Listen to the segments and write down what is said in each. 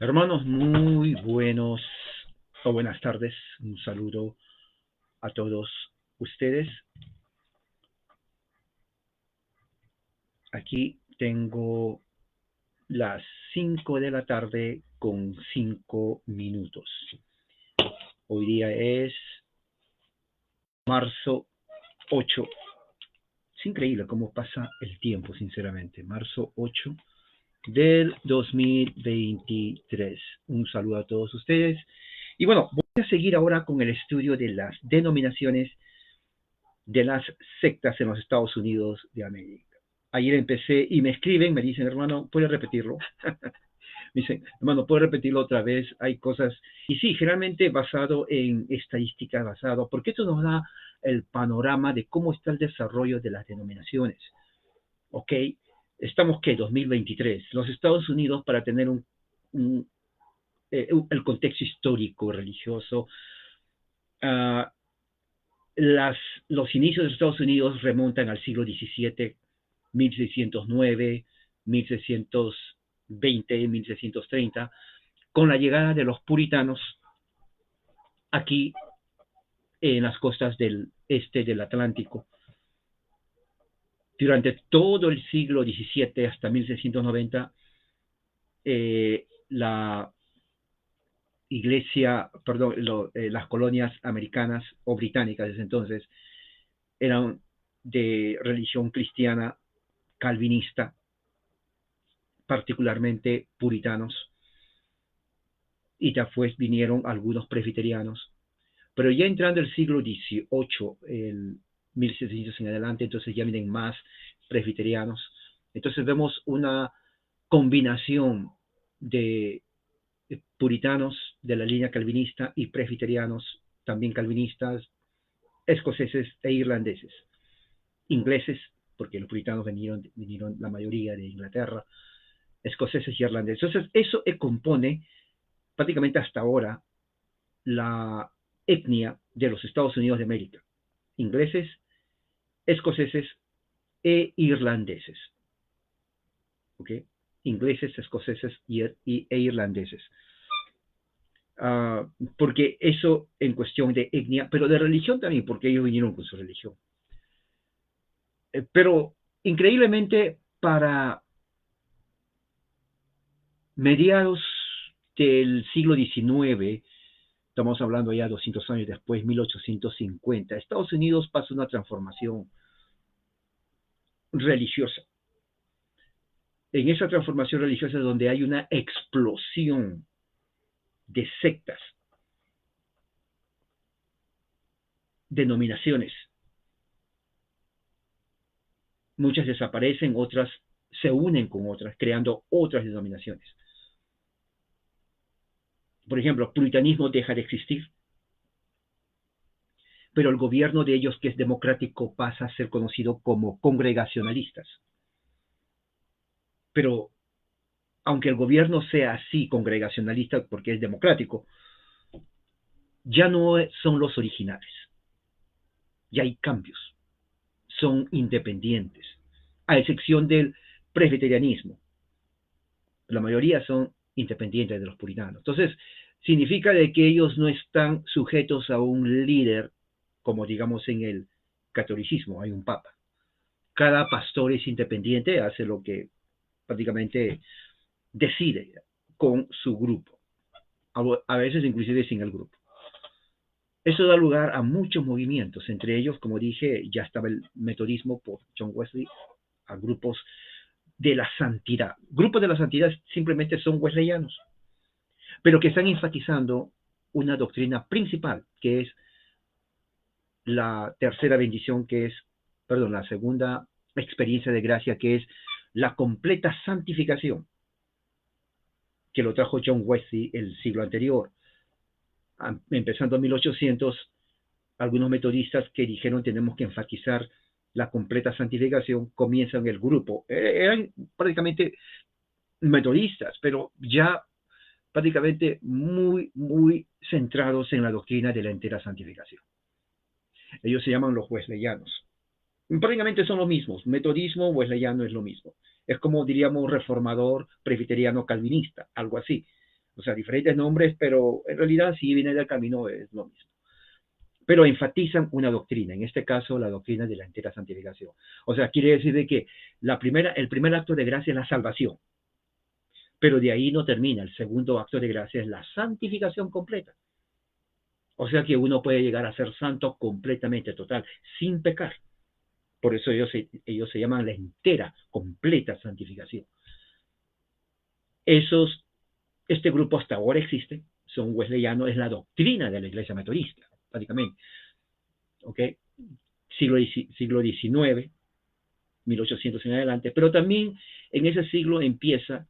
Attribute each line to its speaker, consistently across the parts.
Speaker 1: Hermanos, muy buenos o buenas tardes. Un saludo a todos ustedes. Aquí tengo las 5 de la tarde con 5 minutos. Hoy día es marzo 8. Es increíble cómo pasa el tiempo, sinceramente. Marzo 8 del 2023. Un saludo a todos ustedes. Y bueno, voy a seguir ahora con el estudio de las denominaciones de las sectas en los Estados Unidos de América. Ayer empecé y me escriben, me dicen, hermano, ¿puedes repetirlo? Me dicen, hermano, ¿puedes repetirlo otra vez? Hay cosas. Y sí, generalmente basado en estadísticas, basado, porque esto nos da el panorama de cómo está el desarrollo de las denominaciones. ¿Ok? Estamos, ¿qué? 2023. Los Estados Unidos, para tener el contexto histórico, religioso, uh, los inicios de los Estados Unidos remontan al siglo XVII, 1609, 1620, 1630, con la llegada de los puritanos aquí en las costas del este del Atlántico. Durante todo el siglo XVII hasta 1690, la iglesia, perdón, las colonias americanas o británicas desde entonces eran de religión cristiana calvinista, particularmente puritanos, y después vinieron algunos presbiterianos. Pero ya entrando el siglo XVIII, el 1700 en adelante, entonces ya vienen más presbiterianos. Entonces vemos una combinación de puritanos de la línea calvinista y presbiterianos, también calvinistas, escoceses e irlandeses. Ingleses, porque los puritanos vinieron la mayoría de Inglaterra, escoceses y irlandeses. Entonces eso compone prácticamente hasta ahora la etnia de los Estados Unidos de América: ingleses, escoceses e irlandeses. ¿Ok? Ingleses, escoceses e irlandeses. Porque eso en cuestión de etnia, pero de religión también, porque ellos vinieron con su religión. Pero increíblemente, para mediados del siglo XIX, estamos hablando ya 200 años después, 1850, Estados Unidos pasa una transformación religiosa. En esa transformación religiosa es donde hay una explosión de sectas, denominaciones. Muchas desaparecen, otras se unen con otras, creando otras denominaciones. Por ejemplo, el puritanismo deja de existir, pero el gobierno de ellos, que es democrático, pasa a ser conocido como congregacionalistas. Pero aunque el gobierno sea así congregacionalista porque es democrático, ya no son los originales. Ya hay cambios. Son independientes, a excepción del presbiterianismo. La mayoría son independientes de los puritanos. Entonces, significa de que ellos no están sujetos a un líder, como digamos en el catolicismo, hay un papa. Cada pastor es independiente, hace lo que prácticamente decide con su grupo, a veces inclusive sin el grupo. Eso da lugar a muchos movimientos, entre ellos, como dije, ya estaba el metodismo por John Wesley, a grupos de la santidad. Grupos de la santidad simplemente son wesleyanos, pero que están enfatizando una doctrina principal, que es la tercera bendición, la segunda experiencia de gracia, que es la completa santificación, que lo trajo John Wesley el siglo anterior. Empezando en 1800, algunos metodistas que dijeron tenemos que enfatizar la completa santificación, comienzan el grupo. Eran prácticamente metodistas, pero ya prácticamente muy centrados en la doctrina de la entera santificación. Ellos se llaman los wesleyanos. Prácticamente son los mismos. Metodismo, wesleyano es lo mismo. Es como diríamos reformador, presbiteriano, calvinista, algo así. O sea, diferentes nombres, pero en realidad si viene del camino es lo mismo. Pero enfatizan una doctrina, en este caso la doctrina de la entera santificación. O sea, quiere decir de que el primer acto de gracia es la salvación, pero de ahí no termina. El segundo acto de gracia es la santificación completa. O sea que uno puede llegar a ser santo completamente, total, sin pecar. Por eso ellos se llaman la entera, completa santificación. Este grupo hasta ahora existe, son wesleyanos, es la doctrina de la iglesia metodista, prácticamente. ¿Ok? Siglo XIX, 1800 en adelante, pero también en ese siglo empieza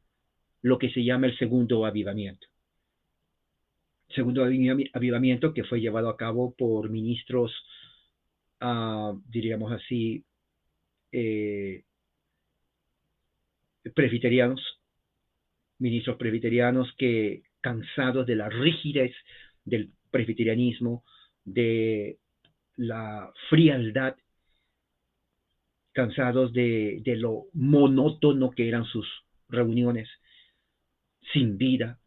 Speaker 1: lo que se llama el segundo avivamiento. Segundo avivamiento que fue llevado a cabo por ministros, diríamos así, presbiterianos, ministros presbiterianos que, cansados de la rigidez del presbiterianismo, de la frialdad, cansados de lo monótono que eran sus reuniones, sin vida,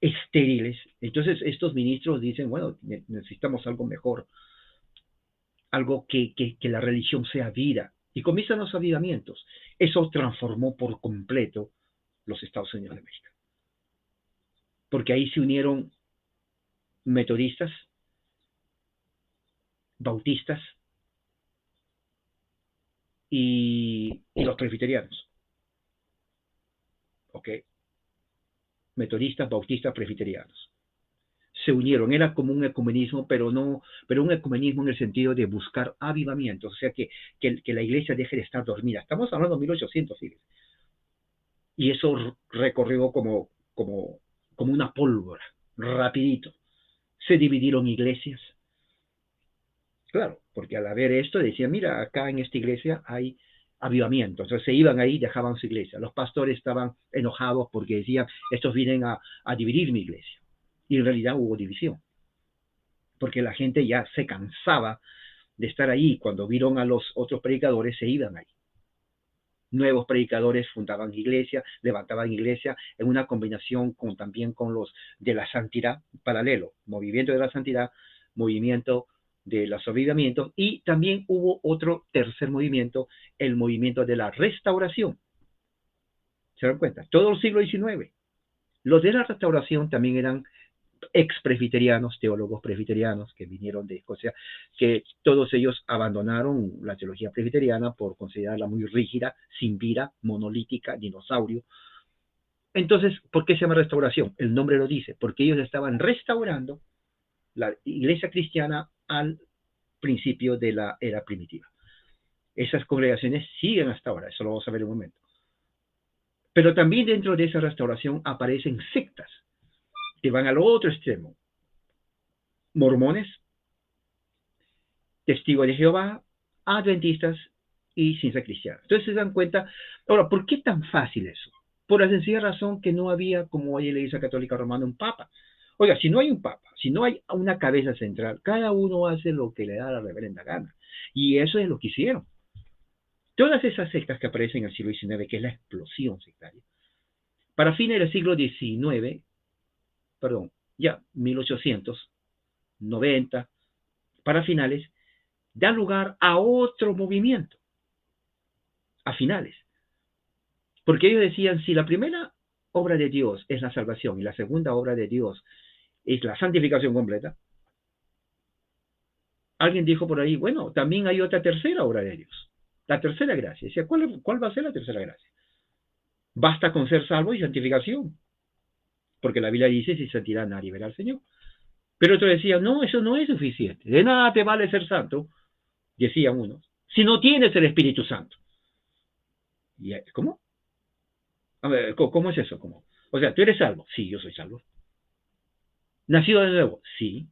Speaker 1: estériles. Entonces estos ministros dicen, bueno, necesitamos algo mejor, algo que la religión sea vida. Y comienzan los avivamientos. Eso transformó por completo los Estados Unidos de América. Porque ahí se unieron metodistas, bautistas y los presbiterianos. ¿Ok? Metodistas, bautistas, presbiterianos. Se unieron, era como un ecumenismo, pero un ecumenismo en el sentido de buscar avivamientos, o sea, que la iglesia deje de estar dormida. Estamos hablando de 1800, fíjense. Y eso recorrió como una pólvora, rapidito. Se dividieron iglesias. Claro, porque al ver esto decían, mira, acá en esta iglesia hay avivamiento. Entonces se iban ahí, dejaban su iglesia. Los pastores estaban enojados porque decían, estos vienen a dividir mi iglesia. Y en realidad hubo división, porque la gente ya se cansaba de estar ahí. Cuando vieron a los otros predicadores, se iban ahí. Nuevos predicadores fundaban iglesia, levantaban iglesia en una combinación también con los de la santidad, paralelo, movimiento de la santidad, movimiento de los avivamientos, y también hubo otro tercer movimiento, el movimiento de la restauración. ¿Se dan cuenta? Todo el siglo XIX. Los de la restauración también eran ex-presbiterianos, teólogos presbiterianos que vinieron de Escocia, que todos ellos abandonaron la teología presbiteriana por considerarla muy rígida, sin vida, monolítica, dinosaurio. Entonces, ¿por qué se llama restauración? El nombre lo dice, porque ellos estaban restaurando la iglesia cristiana al principio de la era primitiva. Esas congregaciones siguen hasta ahora, eso lo vamos a ver en un momento. Pero también dentro de esa restauración aparecen sectas que van al otro extremo. Mormones, testigos de Jehová, adventistas y ciencia cristiana. Entonces se dan cuenta. Ahora, ¿por qué tan fácil eso? Por la sencilla razón que no había, como hoy en la Iglesia Católica Romana, un papa. Oiga, si no hay un papa, si no hay una cabeza central, cada uno hace lo que le da la reverenda gana. Y eso es lo que hicieron. Todas esas sectas que aparecen en el siglo XIX, que es la explosión sectaria, para fines del siglo XIX, perdón, ya 1890, para finales, da lugar a otro movimiento, a finales. Porque ellos decían, si la primera obra de Dios es la salvación y la segunda obra de Dios es la santificación completa, alguien dijo por ahí, bueno, también hay otra tercera obra de Dios, la tercera gracia. Decía, ¿cuál va a ser la tercera gracia? Basta con ser salvo y santificación, porque la Biblia dice, si santidad nadie verá al Señor. Pero otros decían, no, eso no es suficiente, de nada te vale ser santo, decían unos, si no tienes el Espíritu Santo. ¿Y cómo? A ver, ¿cómo es eso? ¿Cómo? O sea, ¿tú eres salvo? Sí, yo soy salvo. ¿Nacido de nuevo? Sí.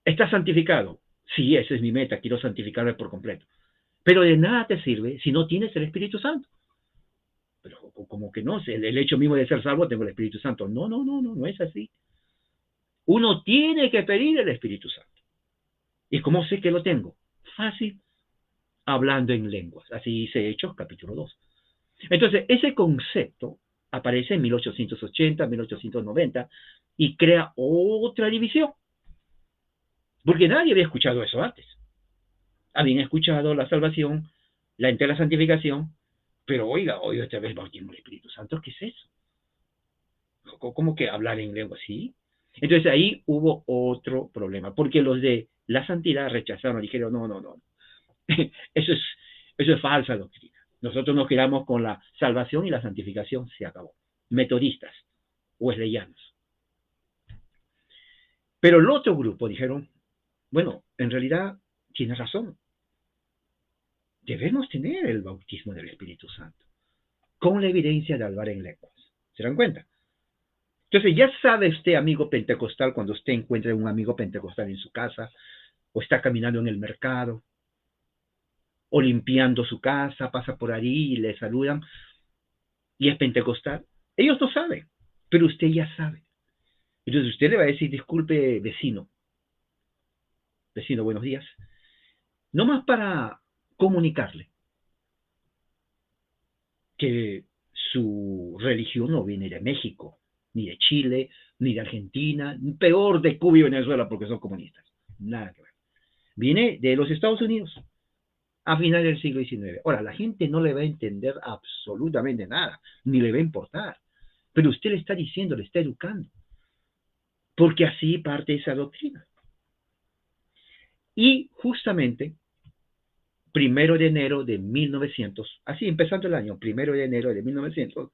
Speaker 1: ¿Estás santificado? Sí, esa es mi meta, quiero santificarme por completo. Pero de nada te sirve si no tienes el Espíritu Santo. Pero como que no, el hecho mismo de ser salvo tengo el Espíritu Santo. No, no, no, no, no es así. Uno tiene que pedir el Espíritu Santo. ¿Y cómo sé que lo tengo? Fácil, hablando en lenguas. Así dice Hechos capítulo 2. Entonces, ese concepto aparece en 1880, 1890 y crea otra división. Porque nadie había escuchado eso antes. Habían escuchado la salvación, la entera santificación, pero oiga, otra vez bautismo del Espíritu Santo, ¿qué es eso? ¿Cómo que hablar en lengua así? Entonces ahí hubo otro problema, porque los de la santidad rechazaron, dijeron, no, no, no, eso es, eso es falsa doctrina. Nosotros nos quedamos con la salvación y la santificación, se acabó. Metodistas, wesleyanos. Pero el otro grupo dijeron, bueno, en realidad tiene razón, debemos tener el bautismo del Espíritu Santo, con la evidencia de hablar en lenguas. ¿Se dan cuenta? Entonces ya sabe usted, amigo pentecostal, cuando usted encuentra un amigo pentecostal en su casa, o está caminando en el mercado, o limpiando su casa, pasa por ahí y le saludan, y es pentecostal. Ellos no saben, pero usted ya sabe. Entonces usted le va a decir, disculpe, vecino, buenos días, no más para comunicarle que su religión no viene de México, ni de Chile, ni de Argentina, peor de Cuba y Venezuela porque son comunistas. Nada que ver. Viene de los Estados Unidos a finales del siglo XIX. Ahora, la gente no le va a entender absolutamente nada, ni le va a importar. Pero usted le está diciendo, le está educando, porque así parte esa doctrina. Y justamente, 1 de enero de 1900, así empezando el año, 1 de enero de 1900,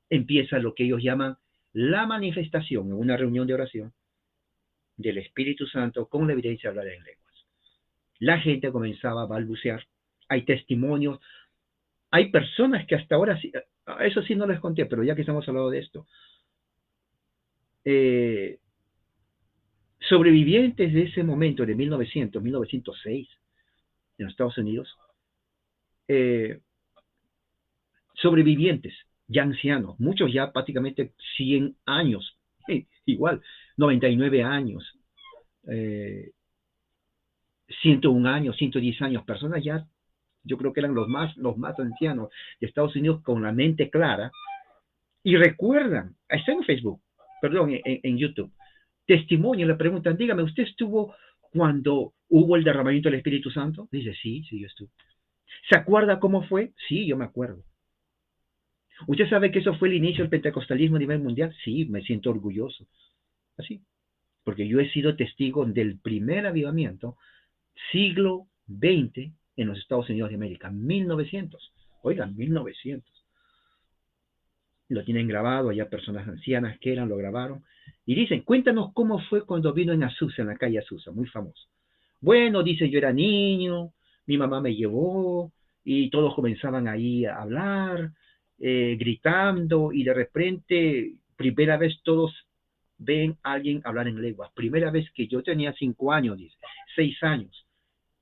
Speaker 1: empieza lo que ellos llaman la manifestación en una reunión de oración del Espíritu Santo con la evidencia de hablar en lenguas. La gente comenzaba a balbucear, hay testimonios, hay personas que hasta ahora, eso sí no les conté, pero ya que estamos hablando de esto, eh, sobrevivientes de ese momento, de 1900, 1906, en los Estados Unidos, eh, sobrevivientes, ya ancianos, muchos ya prácticamente 100 años, igual, 99 años, 101 años, 110 años, personas ya, yo creo que eran los más ancianos de Estados Unidos con la mente clara, y recuerdan, está en Facebook, perdón, en YouTube, testimonio, le preguntan, dígame, ¿usted estuvo cuando hubo el derramamiento del Espíritu Santo? Dice, sí, sí, yo estuve. ¿Se acuerda cómo fue? Sí, yo me acuerdo. ¿Usted sabe que eso fue el inicio del pentecostalismo a nivel mundial? Sí, me siento orgulloso. Así, porque yo he sido testigo del primer avivamiento, siglo XX, en los Estados Unidos de América, 1900. Oigan, 1900. Lo tienen grabado, allá personas ancianas que eran, lo grabaron. Y dicen, cuéntanos cómo fue cuando vino en Azusa, en la calle Azusa, muy famoso. Bueno, dice, yo era niño, mi mamá me llevó, y todos comenzaban ahí a hablar, gritando, y de repente, primera vez todos ven a alguien hablar en lenguas. Primera vez que yo tenía 5 años, dice, 6 años.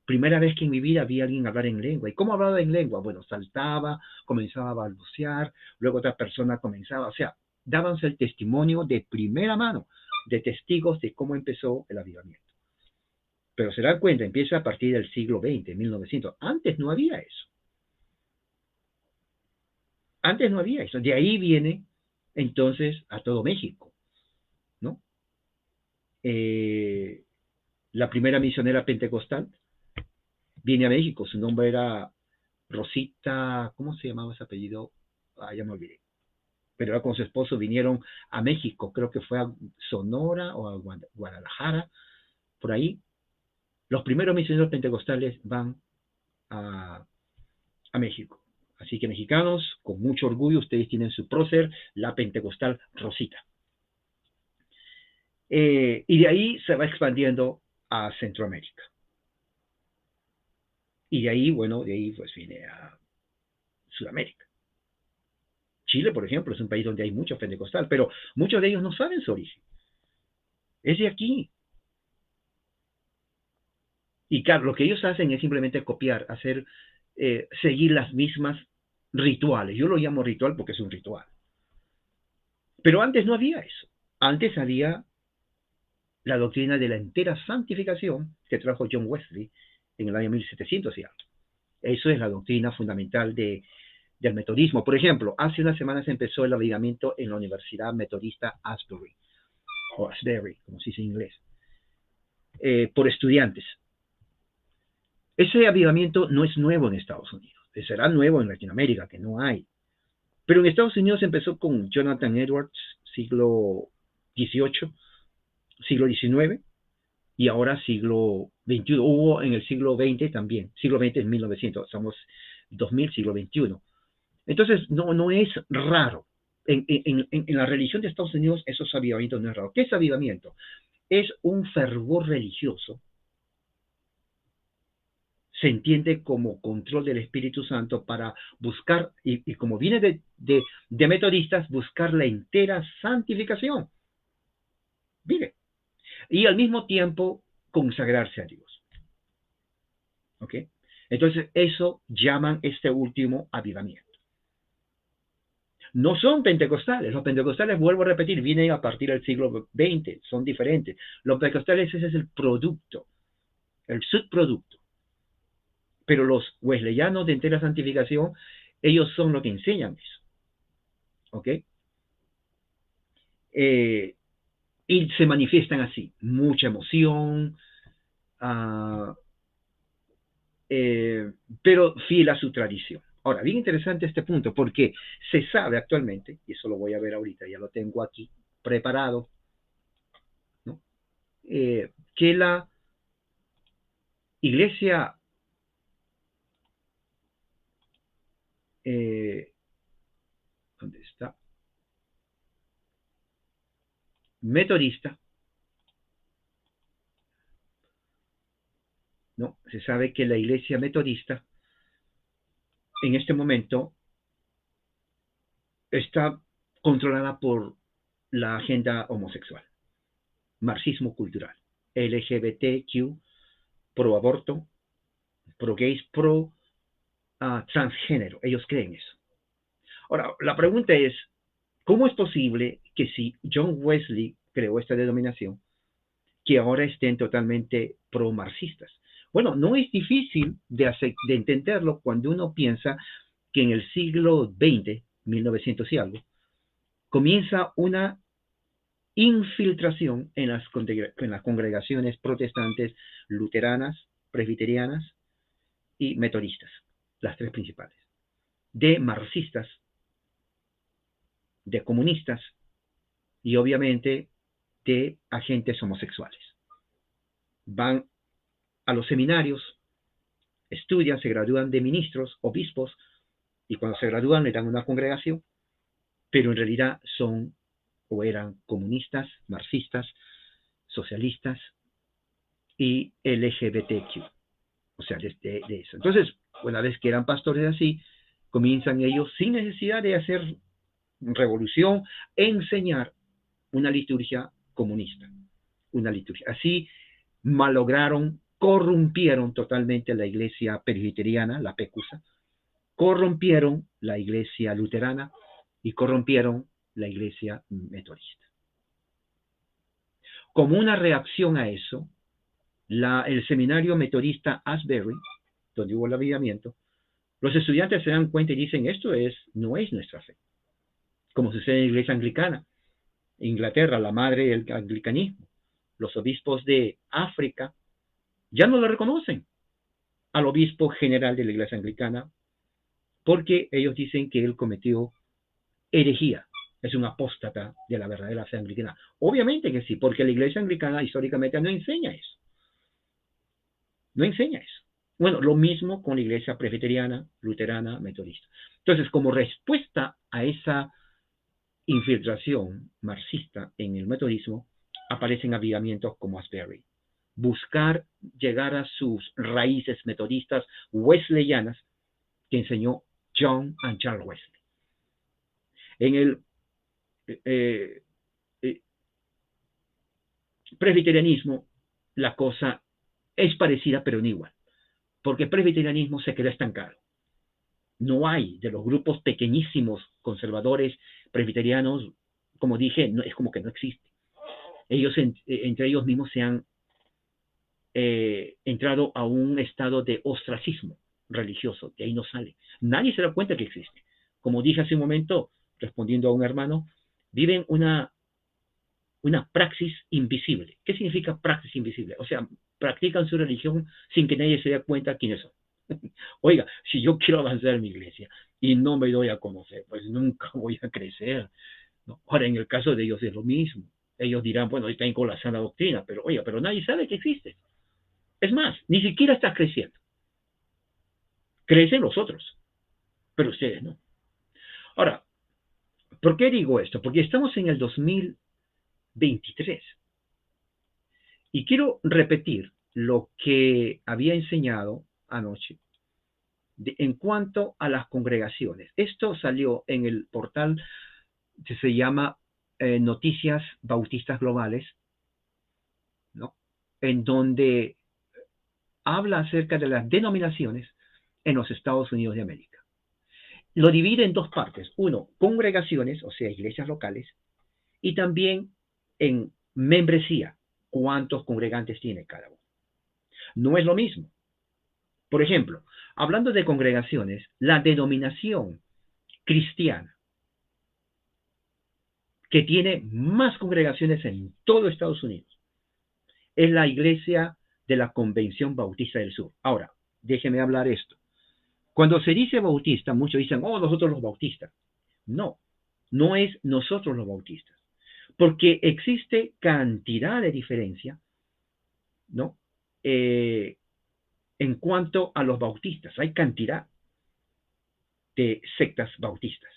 Speaker 1: Primera vez que en mi vida vi a alguien hablar en lengua. ¿Y cómo hablaba en lengua? Bueno, saltaba, comenzaba a balbucear, luego otra persona comenzaba, o sea, dábanse el testimonio de primera mano, de testigos de cómo empezó el avivamiento. Pero se dan cuenta, empieza a partir del siglo XX, 1900. Antes no había eso. Antes no había eso. De ahí viene entonces a todo México, ¿no? La primera misionera pentecostal viene a México. Su nombre era Rosita, ¿cómo se llamaba ese apellido? Ya me olvidé. Pero con su esposo vinieron a México, creo que fue a Sonora o a Guadalajara, por ahí. Los primeros misioneros pentecostales van a México. Así que mexicanos, con mucho orgullo, ustedes tienen su prócer, la pentecostal Rosita. Y de ahí se va expandiendo a Centroamérica. Y de ahí, bueno, de ahí pues viene a Sudamérica. Chile, por ejemplo, es un país donde hay mucho pentecostal, pero muchos de ellos no saben su origen. Es de aquí. Y claro, lo que ellos hacen es simplemente copiar, hacer, seguir las mismas rituales. Yo lo llamo ritual porque es un ritual. Pero antes no había eso. Antes había la doctrina de la entera santificación que trajo John Wesley en el año 1700 y algo. Eso es la doctrina fundamental del metodismo. Por ejemplo, hace unas semanas empezó el avivamiento en la Universidad Metodista Asbury, o Asbury, como se dice en inglés, por estudiantes. Ese avivamiento no es nuevo en Estados Unidos, será nuevo en Latinoamérica, que no hay. Pero en Estados Unidos empezó con Jonathan Edwards, siglo XVIII, siglo XIX, y ahora siglo XXI. Hubo en el siglo XX también, siglo XX en 1900, estamos 2000, siglo XXI. Entonces, no es raro. En la religión de Estados Unidos, esos avivamientos no es raro. ¿Qué es avivamiento? Es un fervor religioso. Se entiende como control del Espíritu Santo para buscar, y como viene de metodistas, buscar la entera santificación. Mire, y al mismo tiempo consagrarse a Dios. ¿Ok? Entonces, eso llaman este último avivamiento. No son pentecostales. Los pentecostales, vuelvo a repetir, vienen a partir del siglo XX, son diferentes. Los pentecostales, ese es el producto, el subproducto. Pero los wesleyanos de entera santificación, ellos son los que enseñan eso. ¿Ok? Y se manifiestan así, mucha emoción, pero fiel a su tradición. Ahora, bien interesante este punto, porque se sabe actualmente, y eso lo voy a ver ahorita, ya lo tengo aquí preparado, ¿no? Que la iglesia ¿dónde está? Metodista, ¿no? Se sabe que la iglesia metodista en este momento está controlada por la agenda homosexual, marxismo cultural, LGBTQ, pro aborto, pro gays, pro transgénero. Ellos creen eso. Ahora, la pregunta es, ¿cómo es posible que si John Wesley creó esta denominación, que ahora estén totalmente pro-marxistas? Bueno, no es difícil de entenderlo cuando uno piensa que en el siglo XX, 1900 y algo, comienza una infiltración en las congregaciones protestantes, luteranas, presbiterianas y metodistas, las tres principales, de marxistas, de comunistas y obviamente de agentes homosexuales. Van a los seminarios, estudian, se gradúan de ministros, obispos, y cuando se gradúan le dan una congregación, pero en realidad son o eran comunistas, marxistas, socialistas y LGBTQ. O sea, de eso. Entonces, una vez que eran pastores así, comienzan ellos sin necesidad de hacer revolución, enseñar una liturgia comunista. Una liturgia. Así malograron, corrompieron totalmente la iglesia presbiteriana, la PECUSA, corrompieron la iglesia luterana y corrompieron la iglesia metodista. Como una reacción a eso, el seminario metodista Asbury, donde hubo el avivamiento, los estudiantes se dan cuenta y dicen, esto no es nuestra fe. Como sucede en la iglesia anglicana. Inglaterra, la madre del anglicanismo. Los obispos de África ya no lo reconocen al obispo general de la iglesia anglicana porque ellos dicen que él cometió herejía. Es un apóstata de la verdadera fe anglicana. Obviamente que sí, porque la iglesia anglicana históricamente no enseña eso. No enseña eso. Bueno, lo mismo con la iglesia presbiteriana, luterana, metodista. Entonces, como respuesta a esa infiltración marxista en el metodismo, aparecen avivamientos como Asbury. Buscar llegar a sus raíces metodistas wesleyanas que enseñó John and Charles Wesley. En el presbiterianismo, la cosa es parecida pero no igual, porque el presbiterianismo se quedó estancado. No hay de los grupos pequeñísimos conservadores presbiterianos, como dije, no, es como que no existe. Ellos entre ellos mismos se han entrado a un estado de ostracismo religioso, de ahí no sale. Nadie se da cuenta que existe. como dije hace un momento, respondiendo a un hermano, viven una praxis invisible. ¿Qué significa praxis invisible? O sea, practican su religión sin que nadie se dé cuenta quiénes son. Oiga, si yo quiero avanzar en mi iglesia y no me doy a conocer, pues nunca voy a crecer, ¿no? Ahora, en el caso de ellos es lo mismo. Ellos dirán, bueno, están con la sana doctrina, pero oiga, pero nadie sabe que existe. Es más, ni siquiera estás creciendo. Crecen los otros, pero ustedes no. Ahora, ¿por qué digo esto? Porque estamos en el 2023 y quiero repetir lo que había enseñado anoche en cuanto a las congregaciones. Esto salió en el portal que se llama Noticias Bautistas Globales, ¿no? En donde habla acerca de las denominaciones en los Estados Unidos de América. Lo divide en dos partes. Uno, congregaciones, o sea, iglesias locales, y también en membresía, cuántos congregantes tiene cada uno. No es lo mismo. Por ejemplo, hablando de congregaciones, la denominación cristiana que tiene más congregaciones en todo Estados Unidos es la Iglesia de la Convención Bautista del Sur. Ahora, déjeme hablar esto. Cuando se dice bautista, muchos dicen, oh, nosotros los bautistas. No, no es nosotros los bautistas, porque existe cantidad de diferencia, ¿no? En cuanto a los bautistas, hay cantidad de sectas bautistas.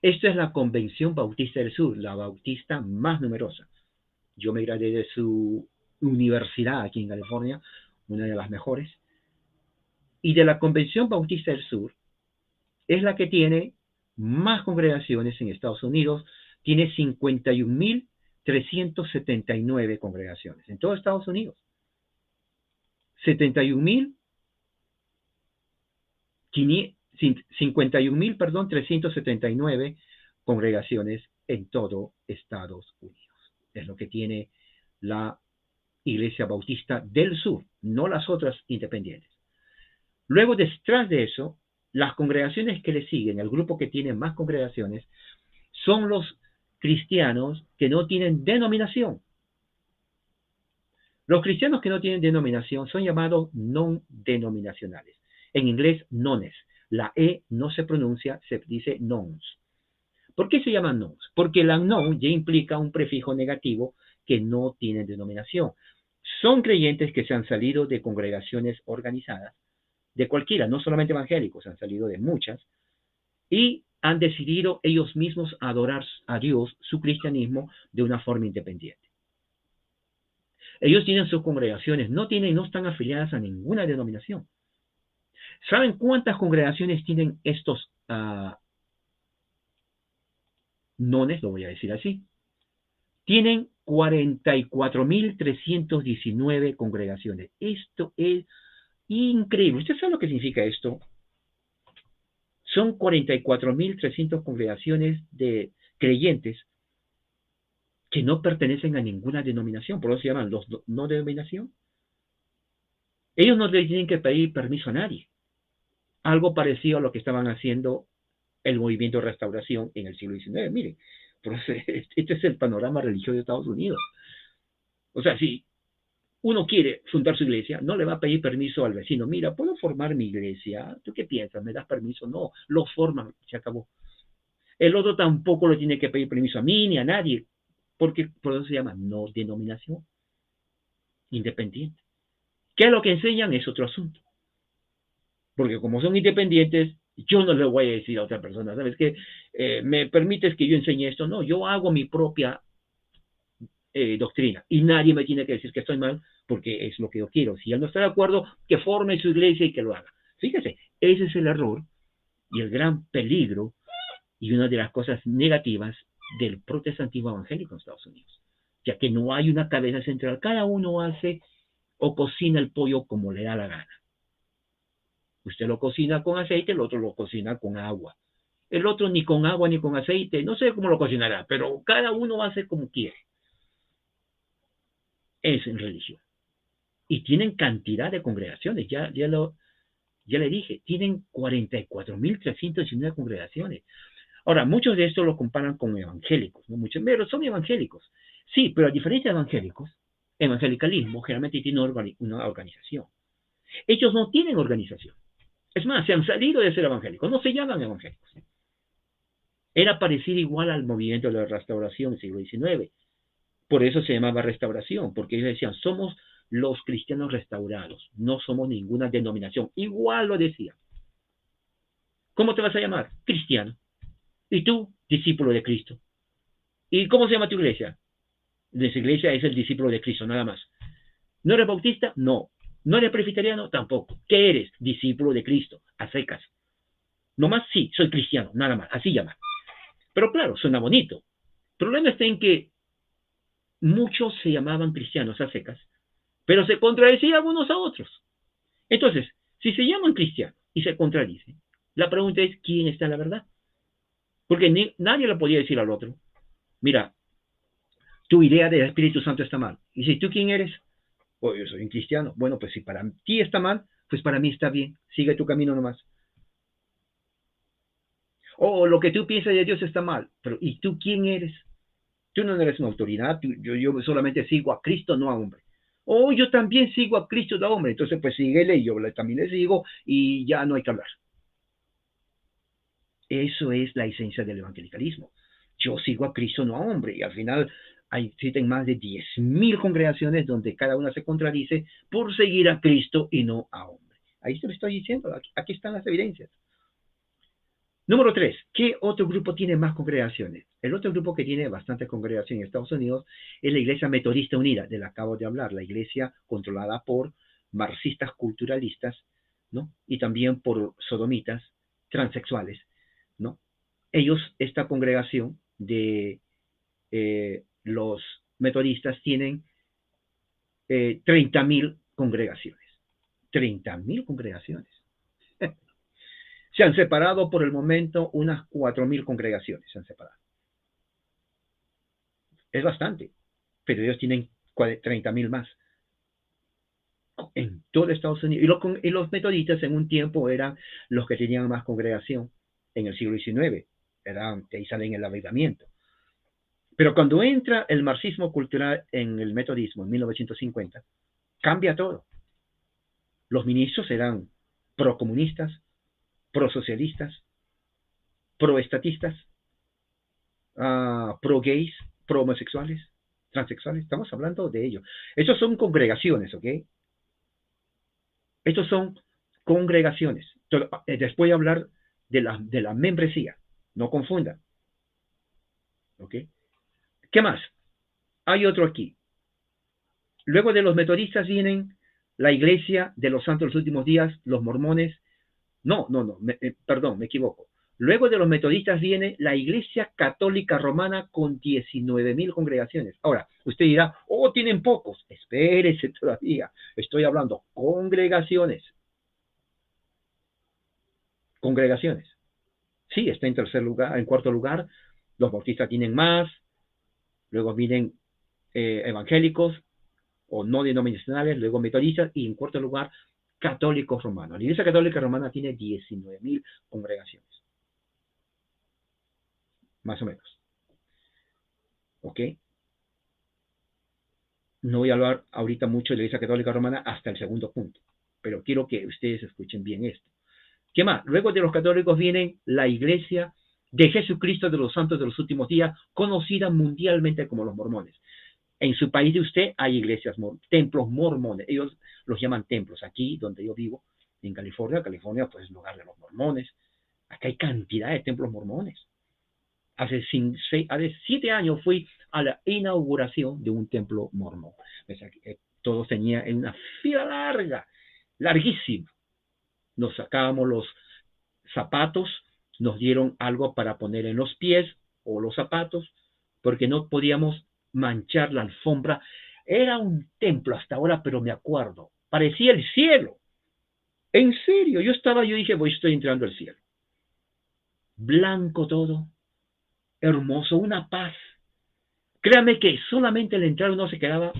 Speaker 1: Esta es la Convención Bautista del Sur, la bautista más numerosa. Yo me gradué de su universidad aquí en California, una de las mejores. Y de la Convención Bautista del Sur es la que tiene más congregaciones en Estados Unidos. Tiene 51.379 congregaciones en todo Estados Unidos. 379 congregaciones en todo Estados Unidos. Es lo que tiene la Iglesia Bautista del Sur, no las otras independientes. Luego, detrás de eso, las congregaciones que le siguen, el grupo que tiene más congregaciones, son los cristianos que no tienen denominación. Los cristianos que no tienen denominación son llamados non-denominacionales. En inglés, nones. La E no se pronuncia, se dice nons. ¿Por qué se llaman nons? Porque la non ya implica un prefijo negativo que no tiene denominación. Son creyentes que se han salido de congregaciones organizadas, de cualquiera, no solamente evangélicos, han salido de muchas, y han decidido ellos mismos adorar a Dios, su cristianismo, de una forma independiente. Ellos tienen sus congregaciones, no están afiliadas a ninguna denominación. ¿Saben cuántas congregaciones tienen estos nones? Lo voy a decir así. Tienen 44.319 congregaciones. Esto es increíble. ¿Usted sabe lo que significa esto? Son 44.300 congregaciones de creyentes que no pertenecen a ninguna denominación. Por eso se llaman los no denominación. Ellos no le tienen que pedir permiso a nadie. Algo parecido a lo que estaban haciendo el movimiento de restauración en el siglo XIX. Miren, este es el panorama religioso de Estados Unidos. O sea, si uno quiere fundar su iglesia, no le va a pedir permiso al vecino. Mira, ¿puedo formar mi iglesia? ¿Tú qué piensas? ¿Me das permiso? No, lo forman, se acabó. El otro tampoco le tiene que pedir permiso a mí ni a nadie, porque por eso se llama no denominación, independiente. ¿Qué es lo que enseñan? Es otro asunto. Porque como son independientes, yo no le voy a decir a otra persona, ¿sabes qué? ¿Me permites que yo enseñe esto? No, yo hago mi propia doctrina y nadie me tiene que decir que estoy mal porque es lo que yo quiero. Si él no está de acuerdo, que forme su iglesia y que lo haga. Fíjese, ese es el error y el gran peligro y una de las cosas negativas del protestantismo evangélico en Estados Unidos, ya que no hay una cabeza central. Cada uno hace o cocina el pollo como le da la gana. Usted lo cocina con aceite, el otro lo cocina con agua. El otro ni con agua ni con aceite, no sé cómo lo cocinará, pero cada uno hace como quiere. Es en religión. Y tienen cantidad de congregaciones. Ya Ya le dije, tienen 44.319 congregaciones. Ahora, muchos de estos lo comparan con evangélicos, ¿no? Muchos, pero son evangélicos. Sí, pero a diferencia de evangélicos, evangelicalismo generalmente tiene una organización. Ellos no tienen organización. Es más, se han salido de ser evangélicos, no se llaman evangélicos. Era parecido igual al movimiento de la restauración del siglo XIX. Por eso se llamaba restauración, porque ellos decían, somos los cristianos restaurados, no somos ninguna denominación. Igual lo decían. ¿Cómo te vas a llamar? Cristiano. ¿Y tú? Discípulo de Cristo. ¿Y cómo se llama tu iglesia? Nuestra iglesia es el discípulo de Cristo, nada más. ¿No eres bautista? No. ¿No eres presbiteriano? Tampoco. ¿Qué eres? Discípulo de Cristo, a secas. Nomás sí, soy cristiano, nada más, así llama. Pero claro, suena bonito. El problema está en que muchos se llamaban cristianos a secas, pero se contradecían unos a otros. Entonces, si se llaman cristianos y se contradicen, la pregunta es, ¿quién está en la verdad? Porque nadie le podía decir al otro, mira, tu idea del Espíritu Santo está mal. Y si tú quién eres, oh, yo soy un cristiano. Bueno, pues si para ti está mal, pues para mí está bien. Sigue tu camino nomás. O lo que tú piensas de Dios está mal. Pero ¿y tú quién eres? Tú no eres una autoridad. Yo solamente sigo a Cristo, no a hombre. O yo también sigo a Cristo, no a hombre. Entonces, pues síguele y yo también le sigo y ya no hay que hablar. Eso es la esencia del evangelicalismo. Yo sigo a Cristo, no a hombre. Y al final existen más de 10.000 congregaciones donde cada una se contradice por seguir a Cristo y no a hombre. Ahí se lo estoy diciendo. Aquí están las evidencias. Número 3. ¿Qué otro grupo tiene más congregaciones? El otro grupo que tiene bastante congregación en Estados Unidos es la Iglesia Metodista Unida, de la que acabo de hablar, la iglesia controlada por marxistas culturalistas, ¿no? Y también por sodomitas, transexuales, ¿no? Ellos, esta congregación de los metodistas, tienen 30.000 congregaciones. 30.000 congregaciones. Se han separado por el momento unas 4.000 congregaciones. Se han separado. Es bastante, pero ellos tienen 30.000 más en todo Estados Unidos. Y los metodistas en un tiempo eran los que tenían más congregación en el siglo XIX. De ahí salen el avivamiento. Pero cuando entra el marxismo cultural en el metodismo en 1950, cambia todo. Los ministros eran procomunistas, prosocialistas, proestatistas, pro-gays, pro-homosexuales, transexuales. Estamos hablando de ellos. Estos son congregaciones, ¿ok? Estos son congregaciones. Después voy a hablar de la membresía. No confundan. ¿Ok? ¿Qué más? Hay otro aquí. Luego de los metodistas vienen la Iglesia de los Santos de los Últimos Días, los mormones. No, perdón, me equivoco. Luego de los metodistas viene la Iglesia Católica Romana con 19.000 congregaciones. Ahora, usted dirá, oh, tienen pocos. Espérese todavía. Estoy hablando congregaciones. Congregaciones. Sí, está en tercer lugar, en cuarto lugar. Los bautistas tienen más. Luego vienen evangélicos o no denominacionales, luego metodistas y en cuarto lugar católicos romanos. La Iglesia Católica Romana tiene 19.000 congregaciones. Más o menos. ¿Ok? No voy a hablar ahorita mucho de la Iglesia Católica Romana hasta el segundo punto, pero quiero que ustedes escuchen bien esto. ¿Qué más? Luego de los católicos vienen la Iglesia de Jesucristo de los Santos de los Últimos Días, conocida mundialmente como los mormones. En su país de usted hay iglesias, templos mormones. Ellos los llaman templos. Aquí, donde yo vivo, en California, pues es lugar de los mormones. Acá hay cantidad de templos mormones. Hace 7 años fui a la inauguración de un templo mormón. Todos tenían una fila larga, larguísima. Nos sacábamos los zapatos, nos dieron algo para poner en los pies o los zapatos, porque no podíamos manchar la alfombra. Era un templo hasta ahora, pero me acuerdo. Parecía el cielo. En serio, yo dije, estoy entrando al cielo. Blanco todo, hermoso, una paz. Créame que solamente al entrar uno se quedaba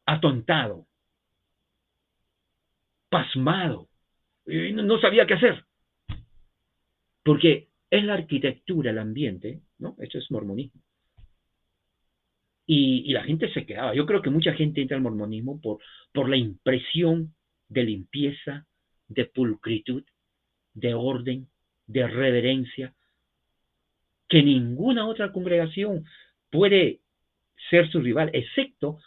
Speaker 1: atontado, pasmado, y no sabía qué hacer, porque es la arquitectura, el ambiente, ¿no? Esto es mormonismo. Y la gente se quedaba. Yo creo que mucha gente entra al mormonismo por la impresión de limpieza, de pulcritud, de orden, de reverencia, que ninguna otra congregación puede ser su rival, excepto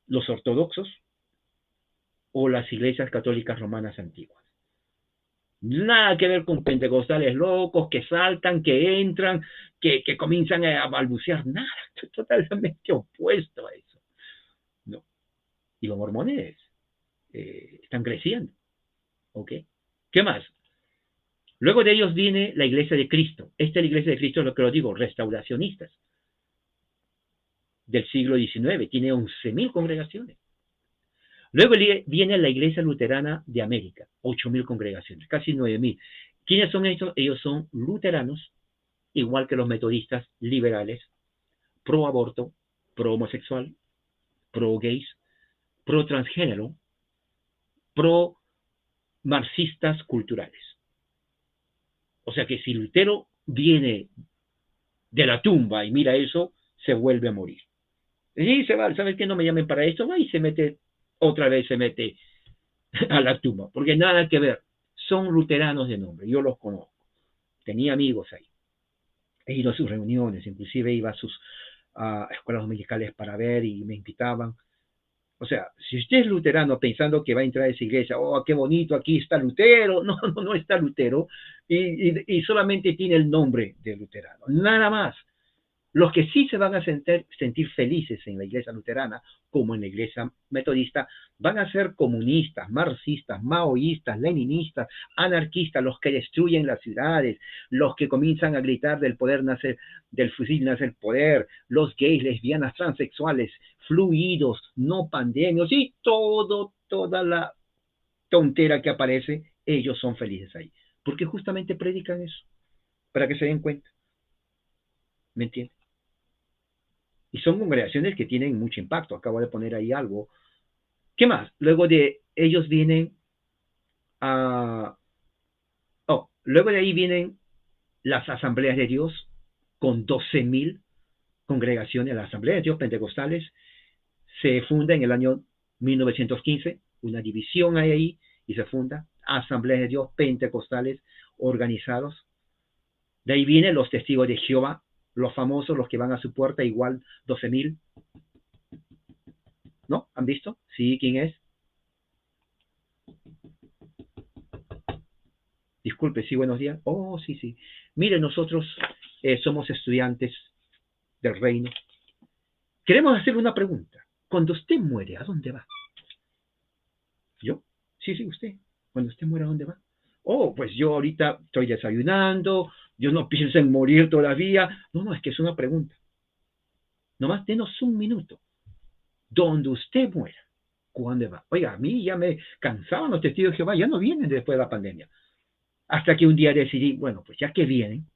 Speaker 1: los ortodoxos o las iglesias católicas romanas antiguas. Nada que ver con pentecostales locos que saltan, que entran, que comienzan a balbucear, nada, totalmente opuesto a eso. No. Y los mormones están creciendo. ¿Ok? ¿Qué más? Luego de ellos viene la Iglesia de Cristo. Esta es la Iglesia de Cristo, lo que lo digo, restauracionistas del siglo XIX. Tiene 11.000 congregaciones. Luego viene la Iglesia Luterana de América, 8.000 congregaciones, casi 9.000. ¿Quiénes son estos? Ellos son luteranos, igual que los metodistas liberales, pro aborto, pro homosexual, pro gays, pro transgénero, pro marxistas culturales. O sea que si Lutero viene de la tumba y mira eso, se vuelve a morir. Y se va, ¿sabes qué? No me llamen para esto, va y se mete, otra vez se mete a la tumba, porque nada que ver. Son luteranos de nombre, yo los conozco. Tenía amigos ahí. He ido a sus reuniones, inclusive iba a sus escuelas dominicales para ver y me invitaban. O sea, si usted es luterano pensando que va a entrar a esa iglesia, oh, qué bonito, aquí está Lutero, no está Lutero, y solamente tiene el nombre de luterano, nada más. Los que sí se van a sentir felices en la iglesia luterana, como en la iglesia metodista, van a ser comunistas, marxistas, maoístas, leninistas, anarquistas, los que destruyen las ciudades, los que comienzan a gritar del poder nacer, del fusil nace el poder, los gays, lesbianas, transexuales, fluidos, no pandemios y toda la tontera que aparece, ellos son felices ahí. Porque justamente predican eso, para que se den cuenta. ¿Me entiendes? Y son congregaciones que tienen mucho impacto. Acabo de poner ahí algo. ¿Qué más? Luego de ellos vienen a... luego de ahí vienen las asambleas de Dios con 12.000 congregaciones. Las asambleas de Dios pentecostales se funda en el año 1915. Una división hay ahí y se funda. Asambleas de Dios pentecostales organizados. De ahí vienen los testigos de Jehová, los famosos, los que van a su puerta, igual 12.000. ¿No? ¿Han visto? Sí, ¿quién es? Disculpe, sí, buenos días. Oh, sí, sí. Mire, nosotros somos estudiantes del reino. Queremos hacer una pregunta. Cuando usted muere, ¿a dónde va? ¿Yo? Sí, sí, usted. Cuando usted muere, ¿a dónde va? Oh, pues yo ahorita estoy desayunando, yo no pienso en morir todavía. No, es que es una pregunta. Nomás denos un minuto. Donde usted muera, ¿cuándo va? Oiga, a mí ya me cansaban los testigos de Jehová, ya no vienen después de la pandemia. Hasta que un día decidí, bueno, pues ya que vienen,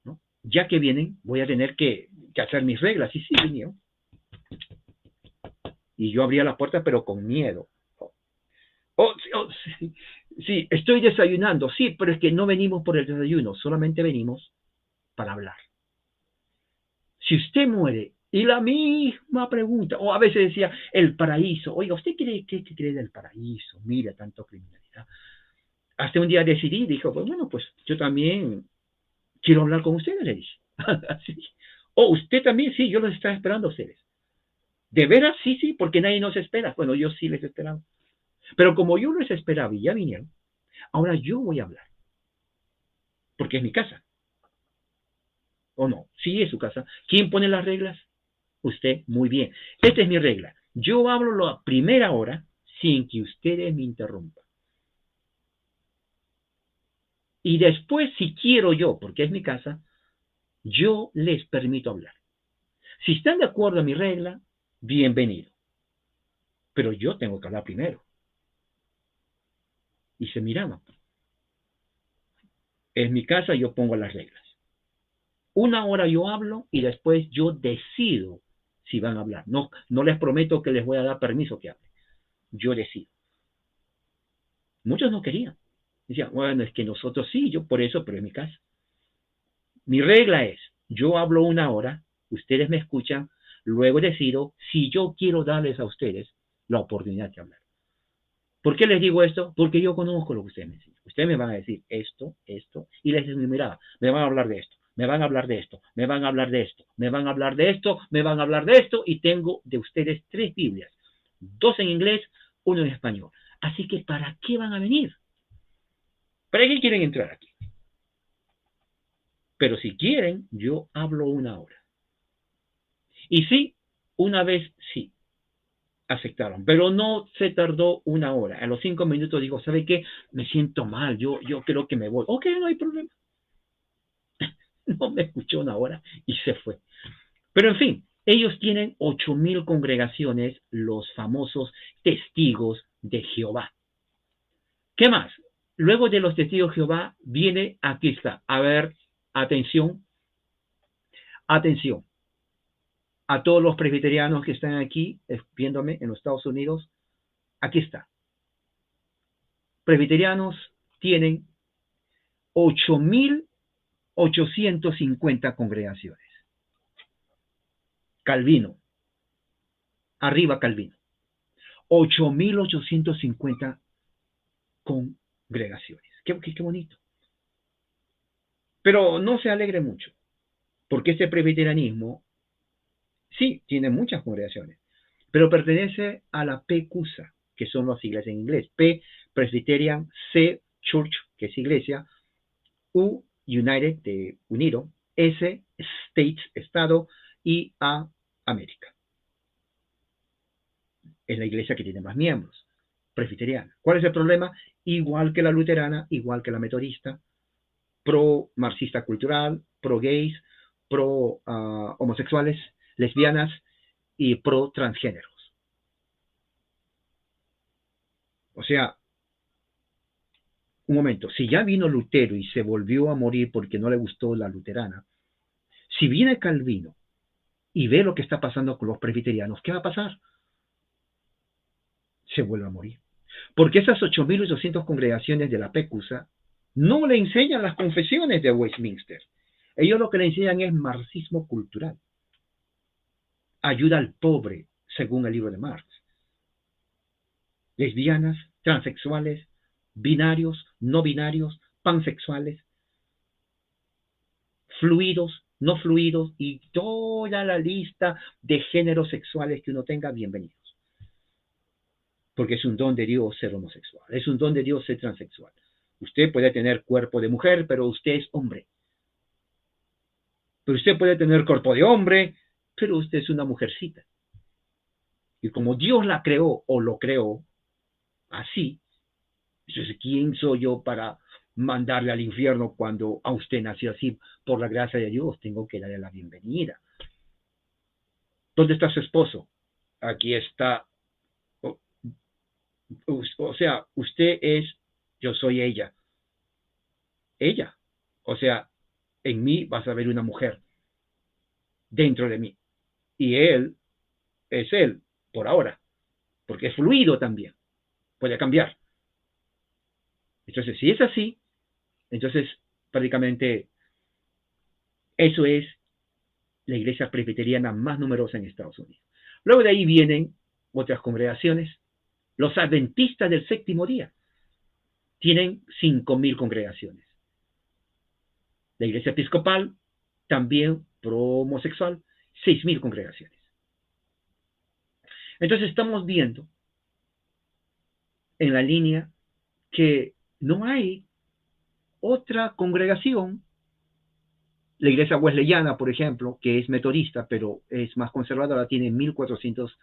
Speaker 1: ¿no? Ya que vienen, voy a tener que hacer mis reglas. Y sí, vinieron. Y yo abría la puerta, pero con miedo. Sí, sí, estoy desayunando. Sí, pero es que no venimos por el desayuno, solamente venimos para hablar. Si usted muere, y la misma pregunta, o a veces decía, el paraíso. Oiga, ¿usted cree que cree del paraíso? Mira, tanto criminalidad. Hasta un día decidí, dijo, pues bueno, pues yo también quiero hablar con ustedes, le dije. Así. O usted también, sí, yo los estaba esperando a ustedes. ¿De veras? Sí, sí, porque nadie nos espera. Bueno, yo sí les esperaba. Pero como yo los esperaba y ya vinieron, ahora yo voy a hablar. Porque es mi casa. ¿O no? Sí, es su casa. ¿Quién pone las reglas? Usted. Muy bien. Esta es mi regla. Yo hablo la primera hora sin que ustedes me interrumpan. Y después, si quiero yo, porque es mi casa, yo les permito hablar. Si están de acuerdo a mi regla, bienvenido. Pero yo tengo que hablar primero. Y se miraban. En mi casa yo pongo las reglas. Una hora yo hablo y después yo decido si van a hablar. No, no les prometo que les voy a dar permiso que hablen. Yo decido. Muchos no querían. Decían, bueno, es que nosotros sí, yo por eso, pero en mi casa. Mi regla es, yo hablo 1 hora, ustedes me escuchan, luego decido si yo quiero darles a ustedes la oportunidad de hablar. ¿Por qué les digo esto? Porque yo conozco lo que ustedes me enseñan. Ustedes me van a decir esto, y les digo, mira, me van a hablar de esto, me van a hablar de esto, me van a hablar de esto, me van a hablar de esto, me van a hablar de esto, y tengo de ustedes 3 Biblias, 2 en inglés, 1 en español. Así que, ¿para qué van a venir? ¿Para qué quieren entrar aquí? Pero si quieren, yo hablo 1 hora. Y sí, una vez sí, aceptaron, pero no se tardó 1 hora. A los 5 minutos digo, ¿sabe qué? Me siento mal, yo creo que me voy. Ok, no hay problema. No me escuchó 1 hora y se fue. Pero en fin, ellos tienen 8,000 congregaciones, los famosos testigos de Jehová. ¿Qué más? Luego de los testigos de Jehová viene, aquí está, a ver, atención, atención. A todos los presbiterianos que están aquí viéndome en los Estados Unidos, aquí está. Presbiterianos tienen 8,850 congregaciones. Calvino, arriba Calvino, 8,850 congregaciones. Qué bonito. Pero no se alegre mucho, porque este presbiterianismo sí tiene muchas congregaciones, pero pertenece a la PQSA, que son las siglas en inglés. P, Presbyterian, C, Church, que es iglesia, U, United, de unido, S, States, Estado, y A, América. Es la iglesia que tiene más miembros, presbiteriana. ¿Cuál es el problema? Igual que la luterana, igual que la metodista, pro marxista cultural, pro gays, pro homosexuales, lesbianas y pro transgéneros. O sea, un momento, si ya vino Lutero y se volvió a morir porque no le gustó la luterana, si viene Calvino y ve lo que está pasando con los presbiterianos, ¿qué va a pasar? Se vuelve a morir. Porque esas 8,800 congregaciones de la PQSA no le enseñan las confesiones de Westminster. Ellos lo que le enseñan es marxismo cultural. Ayuda al pobre, según el libro de Marx. Lesbianas, transexuales, binarios, no binarios, pansexuales, fluidos, no fluidos y toda la lista de géneros sexuales que uno tenga, bienvenidos. Porque es un don de Dios ser homosexual, es un don de Dios ser transexual. Usted puede tener cuerpo de mujer, pero usted es hombre. Pero usted puede tener cuerpo de hombre, pero usted es una mujercita. Y como Dios la creó o lo creó así, entonces, ¿quién soy yo para mandarle al infierno cuando a usted nació así? Por la gracia de Dios, tengo que darle la bienvenida. ¿Dónde está su esposo? Aquí está. O sea, usted es, yo soy ella. Ella. O sea, en mí vas a ver una mujer dentro de mí. Y él es él, por ahora. Porque es fluido también. Puede cambiar. Entonces, si es así, entonces prácticamente eso es la iglesia presbiteriana más numerosa en Estados Unidos. Luego de ahí vienen otras congregaciones. Los adventistas del séptimo día tienen 5,000 congregaciones. La iglesia episcopal, también pro homosexual, 6,000 congregaciones. Entonces estamos viendo en la línea que no hay otra congregación. La iglesia wesleyana, por ejemplo, que es metodista, pero es más conservadora, tiene 1,400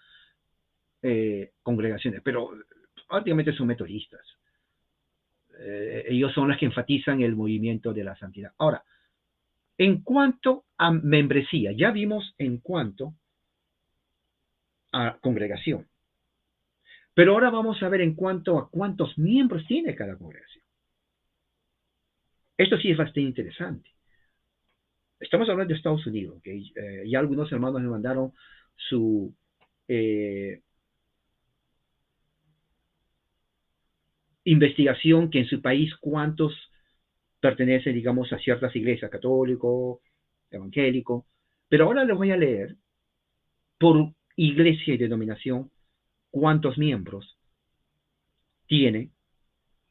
Speaker 1: congregaciones, pero prácticamente son metodistas. Ellos son los que enfatizan el movimiento de la santidad. Ahora, en cuanto a membresía, ya vimos en cuanto a congregación, pero ahora vamos a ver en cuanto a cuántos miembros tiene cada congregación. Esto sí es bastante interesante. Estamos hablando de Estados Unidos, ¿okay? Ya algunos hermanos me mandaron su investigación que en su país cuántos pertenecen, digamos, a ciertas iglesias, católico, evangélico. Pero ahora les voy a leer por iglesia y denominación cuántos miembros tiene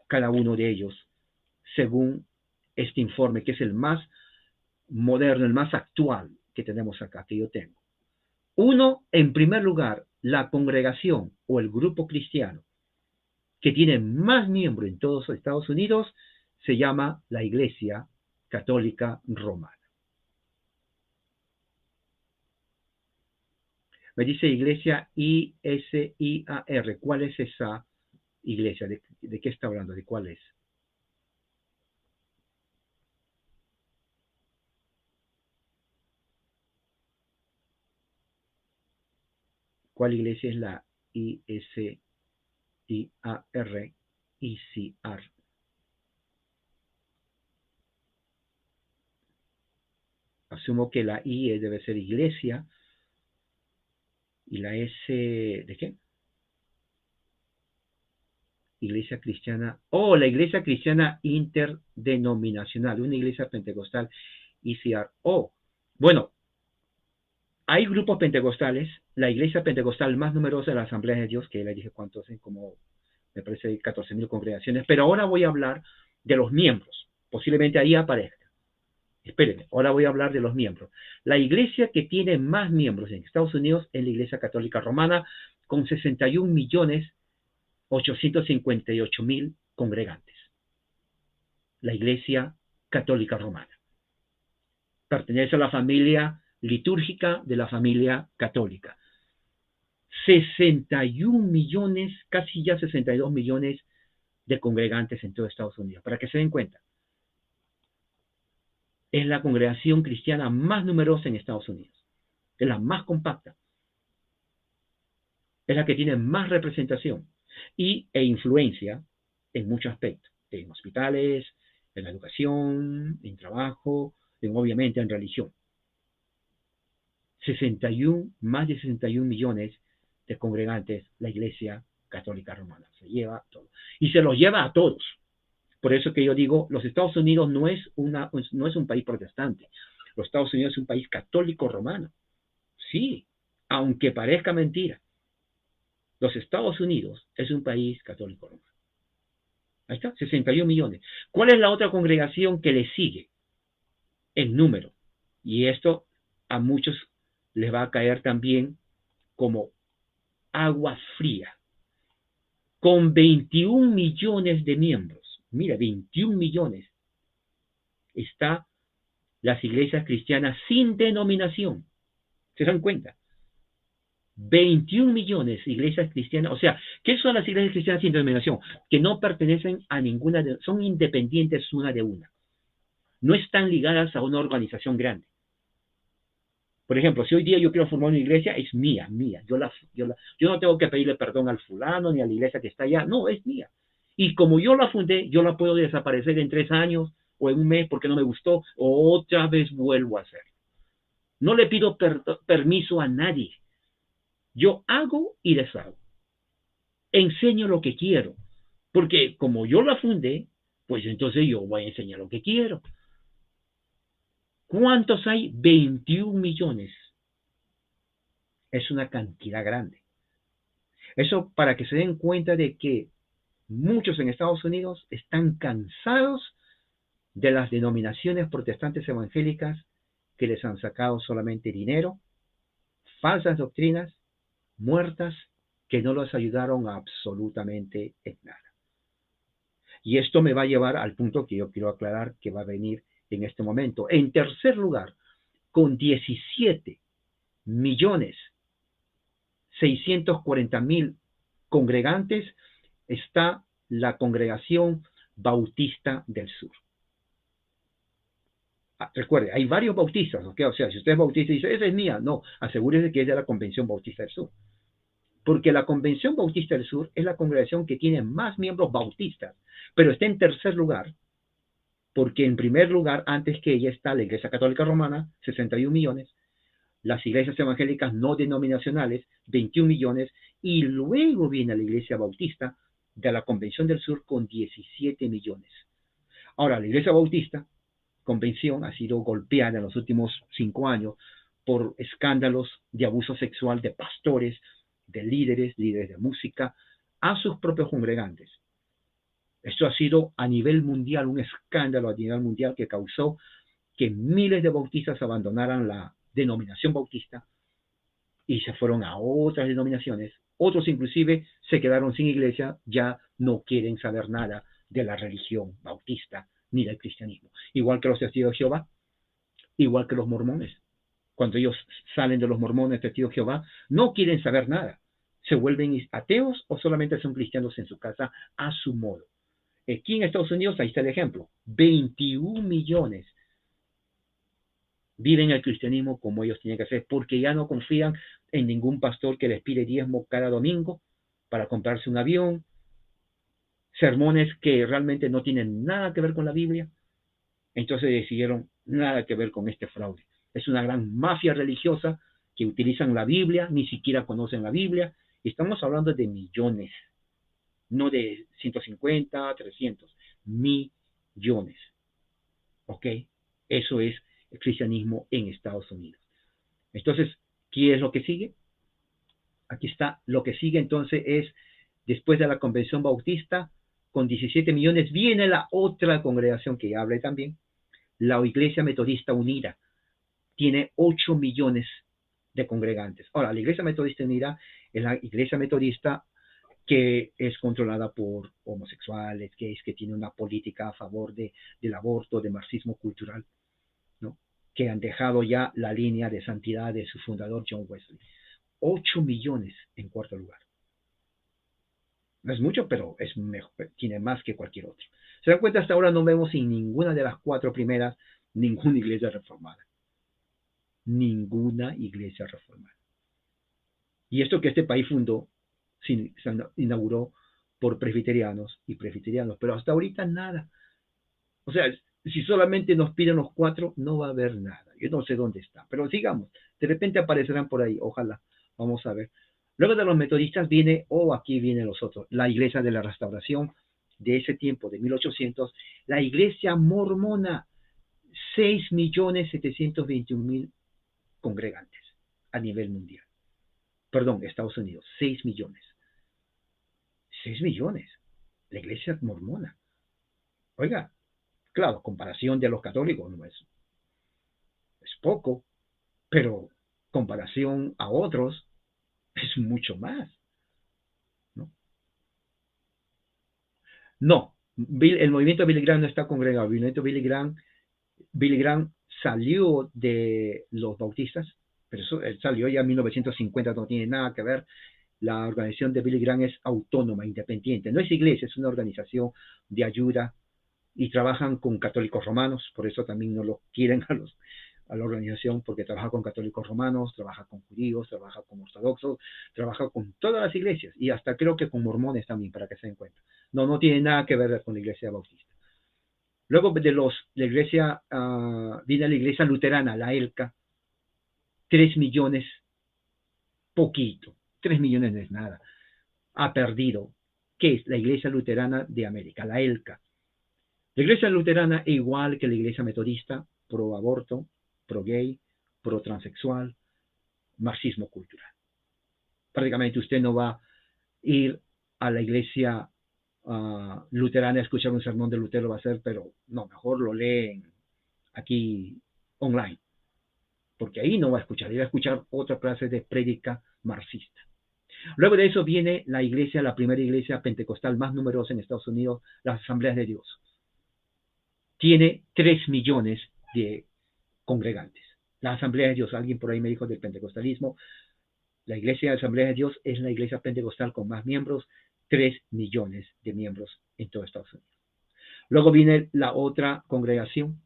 Speaker 1: cada uno de ellos según este informe, que es el más moderno, el más actual que tenemos acá, que yo tengo. Uno, en primer lugar, la congregación o el grupo cristiano que tiene más miembros en todos los Estados Unidos se llama la Iglesia Católica Romana. Me dice Iglesia ISIAR. ¿Cuál es esa iglesia? ¿De qué está hablando? ¿De cuál es? ¿Cuál iglesia es la ISIAR? ICR. Asumo que la I debe ser iglesia y la S, ¿de qué? Iglesia cristiana. Oh, la iglesia cristiana interdenominacional, una iglesia pentecostal, ICR. Oh, bueno, hay grupos pentecostales. La iglesia pentecostal más numerosa de la Asamblea de Dios, que le dije cuántos, como me parece 14,000 congregaciones, pero ahora voy a hablar de los miembros. Posiblemente ahí aparezca. Espérenme, ahora voy a hablar de los miembros. La iglesia que tiene más miembros en Estados Unidos es la Iglesia Católica Romana, con 61.858.000 congregantes. La Iglesia Católica Romana. Pertenece a la familia litúrgica de la familia católica. 61 millones, casi ya 62 millones de congregantes en todo Estados Unidos. Para que se den cuenta, es la congregación cristiana más numerosa en Estados Unidos. Es la más compacta. Es la que tiene más representación e influencia en muchos aspectos. En hospitales, en la educación, en trabajo, obviamente en religión. más de 61 millones de congregantes la Iglesia Católica Romana. Se lleva todo. Y se los lleva a todos. Por eso que yo digo, los Estados Unidos no es un país protestante. Los Estados Unidos es un país católico romano. Sí, aunque parezca mentira. Los Estados Unidos es un país católico romano. Ahí está, 61 millones. ¿Cuál es la otra congregación que le sigue en número? Y esto a muchos les va a caer también como agua fría. Con 21 millones de miembros. Mira, 21 millones. Está las iglesias cristianas sin denominación. ¿Se dan cuenta? 21 millones de iglesias cristianas. O sea, ¿qué son las iglesias cristianas sin denominación? Que no pertenecen a ninguna, son independientes una de una. No están ligadas a una organización grande. Por ejemplo, si hoy día yo quiero formar una iglesia, es mía. Yo no tengo que pedirle perdón al fulano ni a la iglesia que está allá. No, es mía. Y como yo la fundé, yo la puedo desaparecer en 3 años o en un mes porque no me gustó, o otra vez vuelvo a hacer. No le pido permiso a nadie. Yo hago y deshago. Enseño lo que quiero. Porque como yo la fundé, pues entonces yo voy a enseñar lo que quiero. ¿Cuántos hay? 21 millones. Es una cantidad grande. Eso para que se den cuenta de que muchos en Estados Unidos están cansados de las denominaciones protestantes evangélicas que les han sacado solamente dinero, falsas doctrinas, muertas, que no los ayudaron absolutamente en nada. Y esto me va a llevar al punto que yo quiero aclarar que va a venir en este momento. En tercer lugar, con 17.640.000 congregantes, está la Congregación Bautista del Sur. Recuerde, hay varios bautistas, ¿okay? O sea, si usted es bautista y dice, esa es mía, no, asegúrese que es de la Convención Bautista del Sur. Porque la Convención Bautista del Sur es la congregación que tiene más miembros bautistas, pero está en tercer lugar, porque en primer lugar, antes que ella está la Iglesia Católica Romana, 61 millones, las iglesias evangélicas no denominacionales, 21 millones, y luego viene la iglesia bautista de la Convención del Sur con 17 millones. Ahora, la iglesia bautista, convención, ha sido golpeada en los últimos 5 años por escándalos de abuso sexual de pastores, de líderes de música, a sus propios congregantes. Esto ha sido a nivel mundial, un escándalo a nivel mundial que causó que miles de bautistas abandonaran la denominación bautista y se fueron a otras denominaciones. Otros inclusive se quedaron sin iglesia, ya no quieren saber nada de la religión bautista ni del cristianismo. Igual que los testigos de Jehová, igual que los mormones. Cuando ellos salen de los mormones, testigos de Jehová, no quieren saber nada. Se vuelven ateos o solamente son cristianos en su casa a su modo. Aquí en Estados Unidos, ahí está el ejemplo, 21 millones viven el cristianismo como ellos tienen que hacer, porque ya no confían en ningún pastor que les pide diezmo cada domingo para comprarse un avión, sermones que realmente no tienen nada que ver con la Biblia. Entonces decidieron nada que ver con este fraude. Es una gran mafia religiosa que utilizan la Biblia, ni siquiera conocen la Biblia. Estamos hablando de millones, no de 150, 300, millones. ¿Ok? Eso es el cristianismo en Estados Unidos. Entonces, ¿qué es lo que sigue? Aquí está. Lo que sigue entonces es, después de la Convención Bautista, con 17 millones, viene la otra congregación que ya hablé también, la Iglesia Metodista Unida. Tiene 8 millones de congregantes. Ahora, la Iglesia Metodista Unida es la iglesia metodista que es controlada por homosexuales, gays, que tiene una política a favor del aborto, de marxismo cultural, ¿no? Que han dejado ya la línea de santidad de su fundador John Wesley. 8 millones en cuarto lugar. No es mucho, pero es mejor, tiene más que cualquier otro. Se dan cuenta, hasta ahora no vemos en ninguna de las 4 primeras ninguna iglesia reformada. Ninguna iglesia reformada. Y esto que este país fundó, se inauguró por presbiterianos y presbiterianos, pero hasta ahorita nada. O sea, si solamente nos piden los 4, no va a haber nada. Yo no sé dónde está, pero sigamos. De repente aparecerán por ahí, ojalá. Vamos a ver. Luego de los metodistas viene, aquí vienen los otros, la iglesia de la restauración de ese tiempo, de 1800, la iglesia mormona, 6.721.000 congregantes a nivel mundial. Perdón, Estados Unidos, 6 millones. 6 millones. La iglesia mormona. Oiga, claro, comparación de los católicos no es poco, pero comparación a otros es mucho más. No, el movimiento Billy Graham no está congregado. El movimiento Billy Graham salió de los bautistas, pero eso salió ya en 1950, no tiene nada que ver. La organización de Billy Graham es autónoma, independiente. No es iglesia, es una organización de ayuda y trabajan con católicos romanos, por eso también no lo quieren a la organización, porque trabaja con católicos romanos, trabaja con judíos, trabaja con ortodoxos, trabaja con todas las iglesias y hasta creo que con mormones también, para que se den cuenta. No tiene nada que ver con la iglesia bautista. Luego de la iglesia, viene la iglesia luterana, la ELCA, 3 millones, poquito, 3 millones no es nada. Ha perdido. ¿Qué es la iglesia luterana de América? La ELCA. La iglesia luterana, igual que la iglesia metodista, pro aborto, pro gay, pro transexual, marxismo cultural. Prácticamente usted no va a ir a la iglesia luterana a escuchar un sermón de Lutero, va a ser, pero no, mejor lo leen aquí online, porque ahí no va a escuchar, va a escuchar otra clase de prédica marxista. Luego de eso viene la iglesia, la primera iglesia pentecostal más numerosa en Estados Unidos, las Asambleas de Dios. Tiene 3 millones de congregantes. La Asamblea de Dios, alguien por ahí me dijo del pentecostalismo, la iglesia de Asamblea de Dios es la iglesia pentecostal con más miembros, 3 millones de miembros en todo Estados Unidos. Luego viene la otra congregación,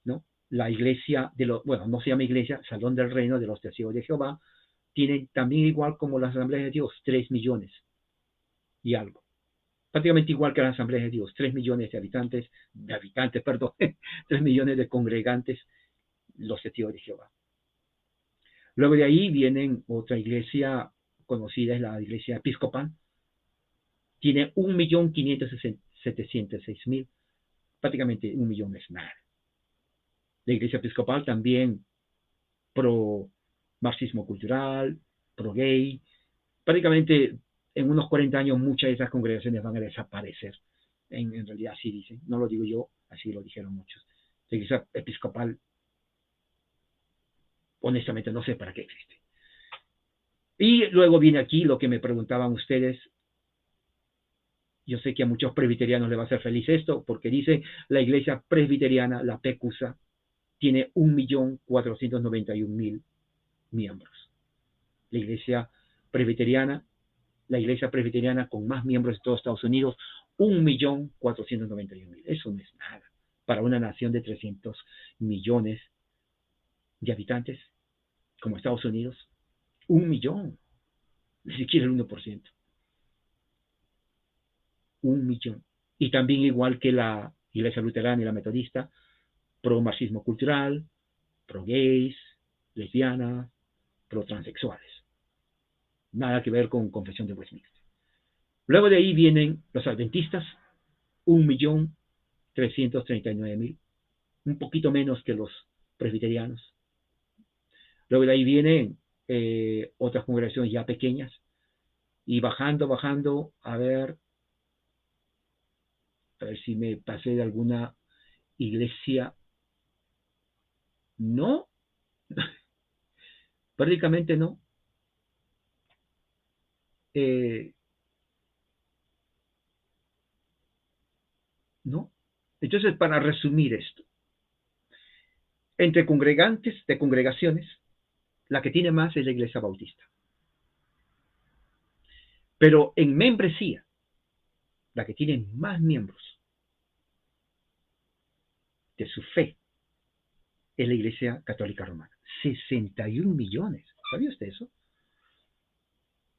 Speaker 1: ¿no? La iglesia no se llama iglesia, Salón del Reino de los Testigos de Jehová, tienen también igual como la Asamblea de Dios, 3 millones y algo. Prácticamente igual que la Asamblea de Dios, 3 millones de habitantes, 3 millones de congregantes, los Testigos de Jehová. Luego de ahí vienen otra iglesia conocida, es la iglesia episcopal. Tiene 1.500.706.000. Prácticamente 1 millón es nada. La iglesia episcopal también pro marxismo cultural, pro gay. Prácticamente en unos 40 años muchas de esas congregaciones van a desaparecer. En realidad así dicen, no lo digo yo, así lo dijeron muchos. La iglesia episcopal, honestamente no sé para qué existe. Y luego viene aquí lo que me preguntaban ustedes. Yo sé que a muchos presbiterianos les va a hacer feliz esto, porque dice la iglesia presbiteriana, la PECUSA, tiene 1.491.000 miembros. La iglesia presbiteriana con más miembros de todos Estados Unidos, 1.491.000. Eso no es nada para una nación de 300 millones de habitantes como Estados Unidos. 1 millón, ni siquiera el 1%. 1 millón. Y también igual que la iglesia luterana y la metodista, pro marxismo cultural, pro gays, lesbianas, pro transexuales. Nada que ver con Confesión de Westminster. Luego de ahí vienen los adventistas, 1.339.000, un poquito menos que los presbiterianos. Luego de ahí vienen otras congregaciones ya pequeñas, y bajando, a ver si me pasé de alguna iglesia. No, prácticamente no. No. Entonces, para resumir esto, entre congregantes de congregaciones, la que tiene más es la iglesia bautista. Pero en membresía, la que tiene más miembros de su fe es la iglesia católica romana. 61 millones. ¿Sabía usted eso?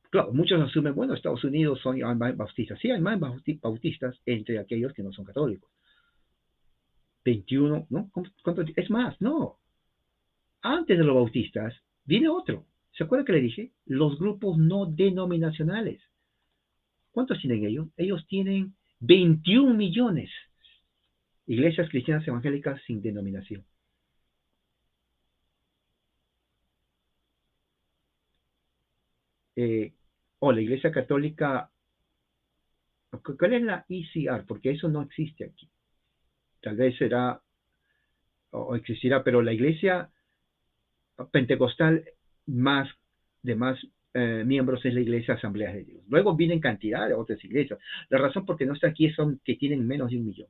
Speaker 1: Claro, muchos asumen, bueno, Estados Unidos hay más bautistas. Sí, hay más bautistas entre aquellos que no son católicos. 21, ¿no? ¿Cuánto? Es más, no. Antes de los bautistas viene otro. ¿Se acuerda que le dije? Los grupos no denominacionales. ¿Cuántos tienen ellos? Ellos tienen 21 millones. Iglesias cristianas evangélicas sin denominación. La iglesia católica, ¿cuál es la ECR? Porque eso no existe aquí. Tal vez será o existirá, pero la iglesia pentecostal más de más miembros es la iglesia Asamblea de Dios. Luego vienen cantidad de otras iglesias. La razón por qué no está aquí son que tienen menos de 1 millón.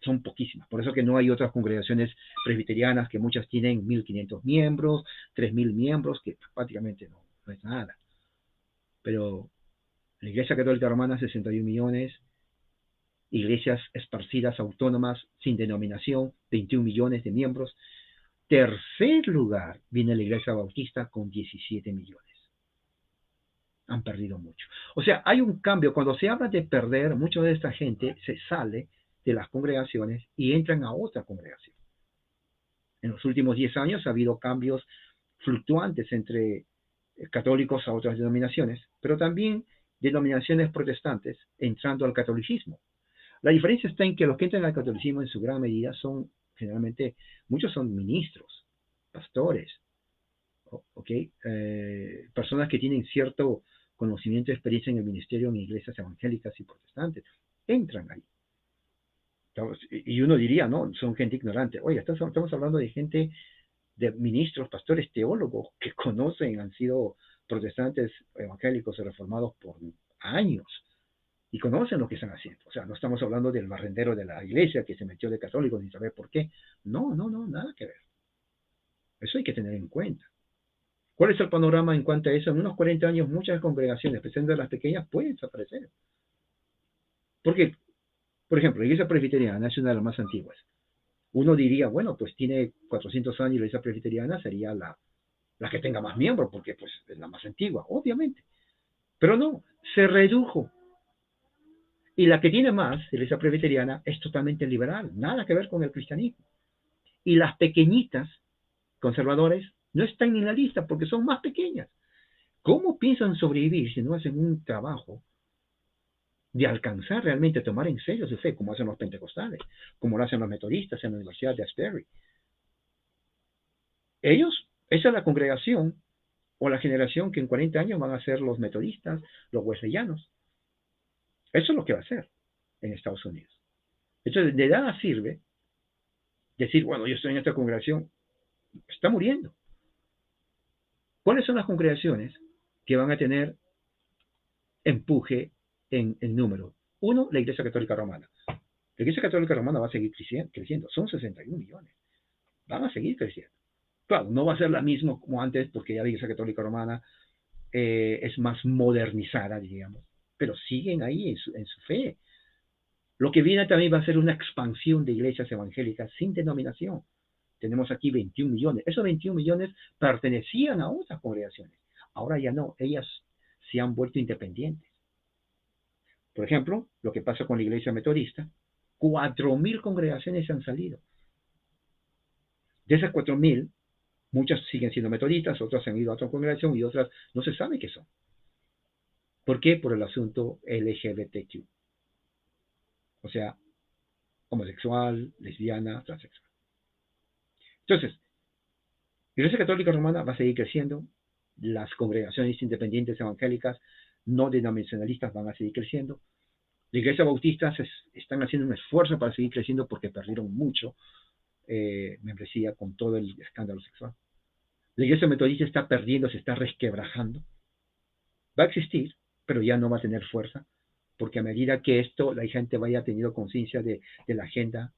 Speaker 1: Son poquísimas. Por eso que no hay otras congregaciones presbiterianas que muchas tienen 1.500 miembros, 3.000 miembros, que prácticamente no es nada. Pero la Iglesia Católica Romana, 61 millones. Iglesias esparcidas autónomas sin denominación, 21 millones de miembros. Tercer lugar viene la Iglesia Bautista con 17 millones. Han perdido mucho. O sea, hay un cambio. Cuando se habla de perder, mucha de esta gente se sale de las congregaciones y entran a otra congregación. En los últimos 10 años ha habido cambios fluctuantes entre católicos a otras denominaciones, pero también denominaciones protestantes entrando al catolicismo. La diferencia está en que los que entran al catolicismo en su gran medida son, generalmente, muchos son ministros, pastores, personas que tienen cierto conocimiento y experiencia en el ministerio en iglesias evangélicas y protestantes, entran ahí. Y uno diría, no, son gente ignorante. Oye, estamos hablando de gente, de ministros, pastores, teólogos que conocen, han sido protestantes, evangélicos y reformados por años y conocen lo que están haciendo. O sea, no estamos hablando del barrendero de la iglesia que se metió de católico sin saber por qué. No, nada que ver. Eso hay que tener en cuenta. ¿Cuál es el panorama en cuanto a eso? En unos 40 años muchas congregaciones, especialmente las pequeñas, pueden desaparecer. Porque, por ejemplo, la iglesia presbiteriana es una de las más antiguas. Uno diría, bueno, pues tiene 400 años y la iglesia presbiteriana sería la que tenga más miembros, porque pues es la más antigua, obviamente. Pero no, se redujo. Y la que tiene más, la iglesia presbiteriana, es totalmente liberal, nada que ver con el cristianismo. Y las pequeñitas, conservadores, No están en la lista porque son más pequeñas. ¿Cómo piensan sobrevivir si no hacen un trabajo de alcanzar realmente, tomar en serio su fe, como hacen los pentecostales, como lo hacen los metodistas en la Universidad de Asbury? Ellos, esa es la congregación o la generación que en 40 años van a ser los metodistas, los wesleyanos. Eso es lo que va a ser en Estados Unidos. Entonces, de nada sirve decir, bueno, yo estoy en esta congregación, está muriendo. ¿Cuáles son las congregaciones que van a tener empuje en número? Uno, la Iglesia Católica Romana. La Iglesia Católica Romana va a seguir creciendo. Son 61 millones. Van a seguir creciendo. Claro, no va a ser la misma como antes, porque ya la Iglesia Católica Romana es más modernizada, digamos. Pero siguen ahí en su fe. Lo que viene también va a ser una expansión de iglesias evangélicas sin denominación. Tenemos aquí 21 millones. Esos 21 millones pertenecían a otras congregaciones. Ahora ya no. Ellas se han vuelto independientes. Por ejemplo, lo que pasa con la iglesia metodista, 4.000 congregaciones han salido. De esas 4.000, muchas siguen siendo metodistas, otras han ido a otra congregación y otras no se sabe qué son. ¿Por qué? Por el asunto LGBTQ. O sea, homosexual, lesbiana, transexual. Entonces, la Iglesia Católica Romana va a seguir creciendo, las congregaciones independientes evangélicas no denominacionalistas van a seguir creciendo. La Iglesia Bautista están haciendo un esfuerzo para seguir creciendo porque perdieron mucho membresía con todo el escándalo sexual. La Iglesia Metodista está perdiendo, se está resquebrajando. Va a existir, pero ya no va a tener fuerza, porque a medida que esto, la gente vaya teniendo conciencia de la agenda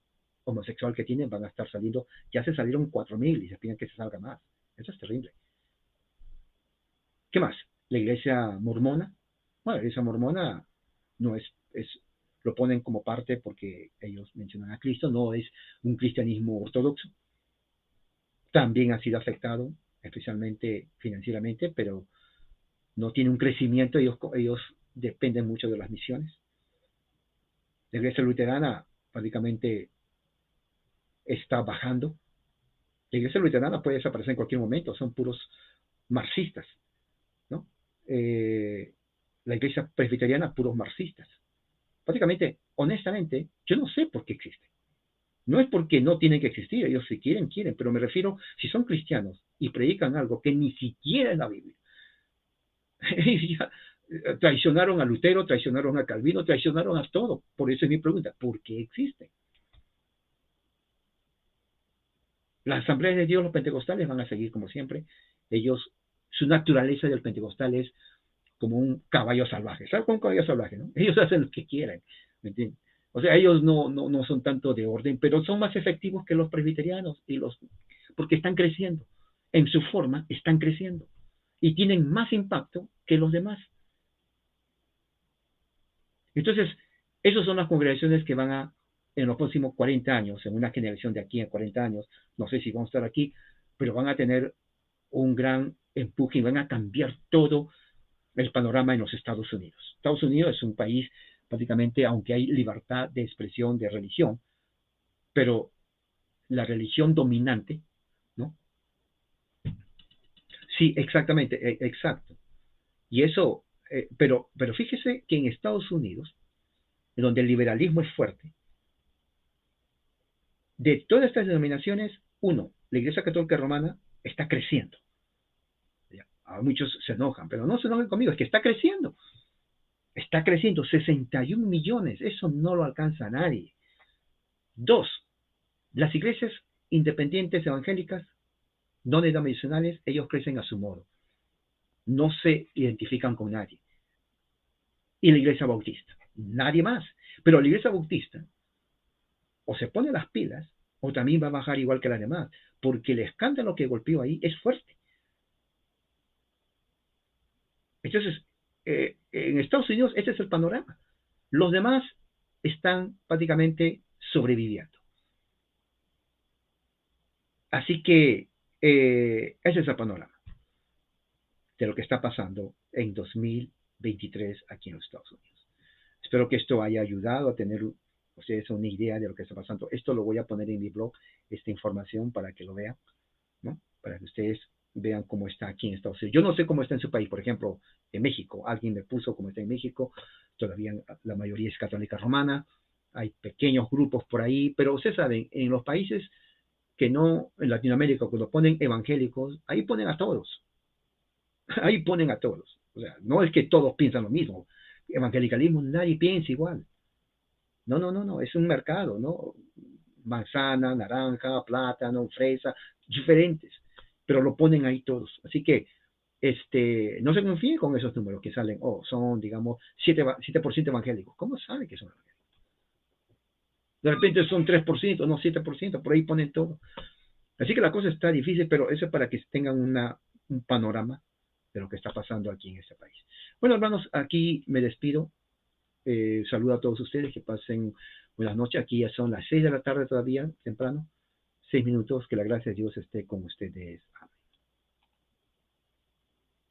Speaker 1: homosexual que tienen, van a estar saliendo, ya se salieron 4.000 y se piden que se salga más. Eso es terrible. ¿Qué más? La iglesia mormona. Bueno, la iglesia mormona no es, lo ponen como parte porque ellos mencionan a Cristo, no es un cristianismo ortodoxo. También ha sido afectado, especialmente financieramente, pero no tiene un crecimiento, ellos dependen mucho de las misiones. La iglesia luterana prácticamente está bajando. La iglesia luterana puede desaparecer en cualquier momento, son puros marxistas, ¿no? La iglesia presbiteriana, puros marxistas. Prácticamente, honestamente, yo no sé por qué existen. No es porque no tienen que existir, ellos si quieren, quieren, pero me refiero, si son cristianos y predican algo que ni siquiera es la Biblia, traicionaron a Lutero, traicionaron a Calvino, traicionaron a todo. Por eso es mi pregunta, ¿por qué existen? Las asambleas de Dios, los pentecostales van a seguir como siempre. Ellos, su naturaleza del pentecostal es como un caballo salvaje. ¿Sabes? Como un caballo salvaje, ¿no? Ellos hacen lo que quieren, ¿me entiendes? O sea, ellos no son tanto de orden, pero son más efectivos que los presbiterianos porque están creciendo. En su forma, están creciendo. Y tienen más impacto que los demás. Entonces, esas son las congregaciones que van a, en los próximos 40 años, en una generación de aquí a 40 años, no sé si vamos a estar aquí, pero van a tener un gran empuje y van a cambiar todo el panorama en los Estados Unidos. Estados Unidos es un país prácticamente, aunque hay libertad de expresión de religión, pero la religión dominante, ¿no? Sí, exactamente, exacto. Y eso, pero fíjese que en Estados Unidos, donde el liberalismo es fuerte, de todas estas denominaciones, uno, la Iglesia Católica Romana está creciendo. A muchos se enojan, pero no se enojen conmigo, es que está creciendo. Está creciendo, 61 millones, eso no lo alcanza nadie. Dos, las iglesias independientes evangélicas, no denominacionales, ellos crecen a su modo. No se identifican con nadie. Y la iglesia bautista, nadie más. Pero la iglesia bautista o se pone las pilas o también va a bajar igual que las demás, porque el escándalo que golpeó ahí es fuerte. Entonces, en Estados Unidos ese es el panorama. Los demás están prácticamente sobreviviendo. Así que ese es el panorama de lo que está pasando en 2023 aquí en los Estados Unidos. Espero que esto haya ayudado a tener ustedes una idea de lo que está pasando. Esto lo voy a poner en mi blog, esta información para que lo vean, ¿no? Para que ustedes Vean cómo está aquí en Estados Unidos. Yo no sé cómo está en su país, por ejemplo, en México. Alguien me puso cómo está en México. Todavía la mayoría es católica romana. Hay pequeños grupos por ahí, pero ustedes saben, en los países que no, en Latinoamérica, cuando ponen evangélicos, ahí ponen a todos. Ahí ponen a todos. O sea, no es que todos piensan lo mismo. Evangelicalismo, nadie piensa igual. No, no, no, no, es un mercado, ¿no? Manzana, naranja, plátano, fresa, diferentes, pero lo ponen ahí todos. Así que no se confíen con esos números que salen, son, digamos, 7% evangélicos. ¿Cómo sabe que son evangélicos? De repente son 3%, no 7%, por ahí ponen todo. Así que la cosa está difícil, pero eso es para que tengan un panorama de lo que está pasando aquí en este país. Bueno, hermanos, aquí me despido. Saludo a todos ustedes, que pasen buenas noches. Aquí ya son las 6 de la tarde todavía, temprano. 6 minutos, que la gracia de Dios esté con ustedes.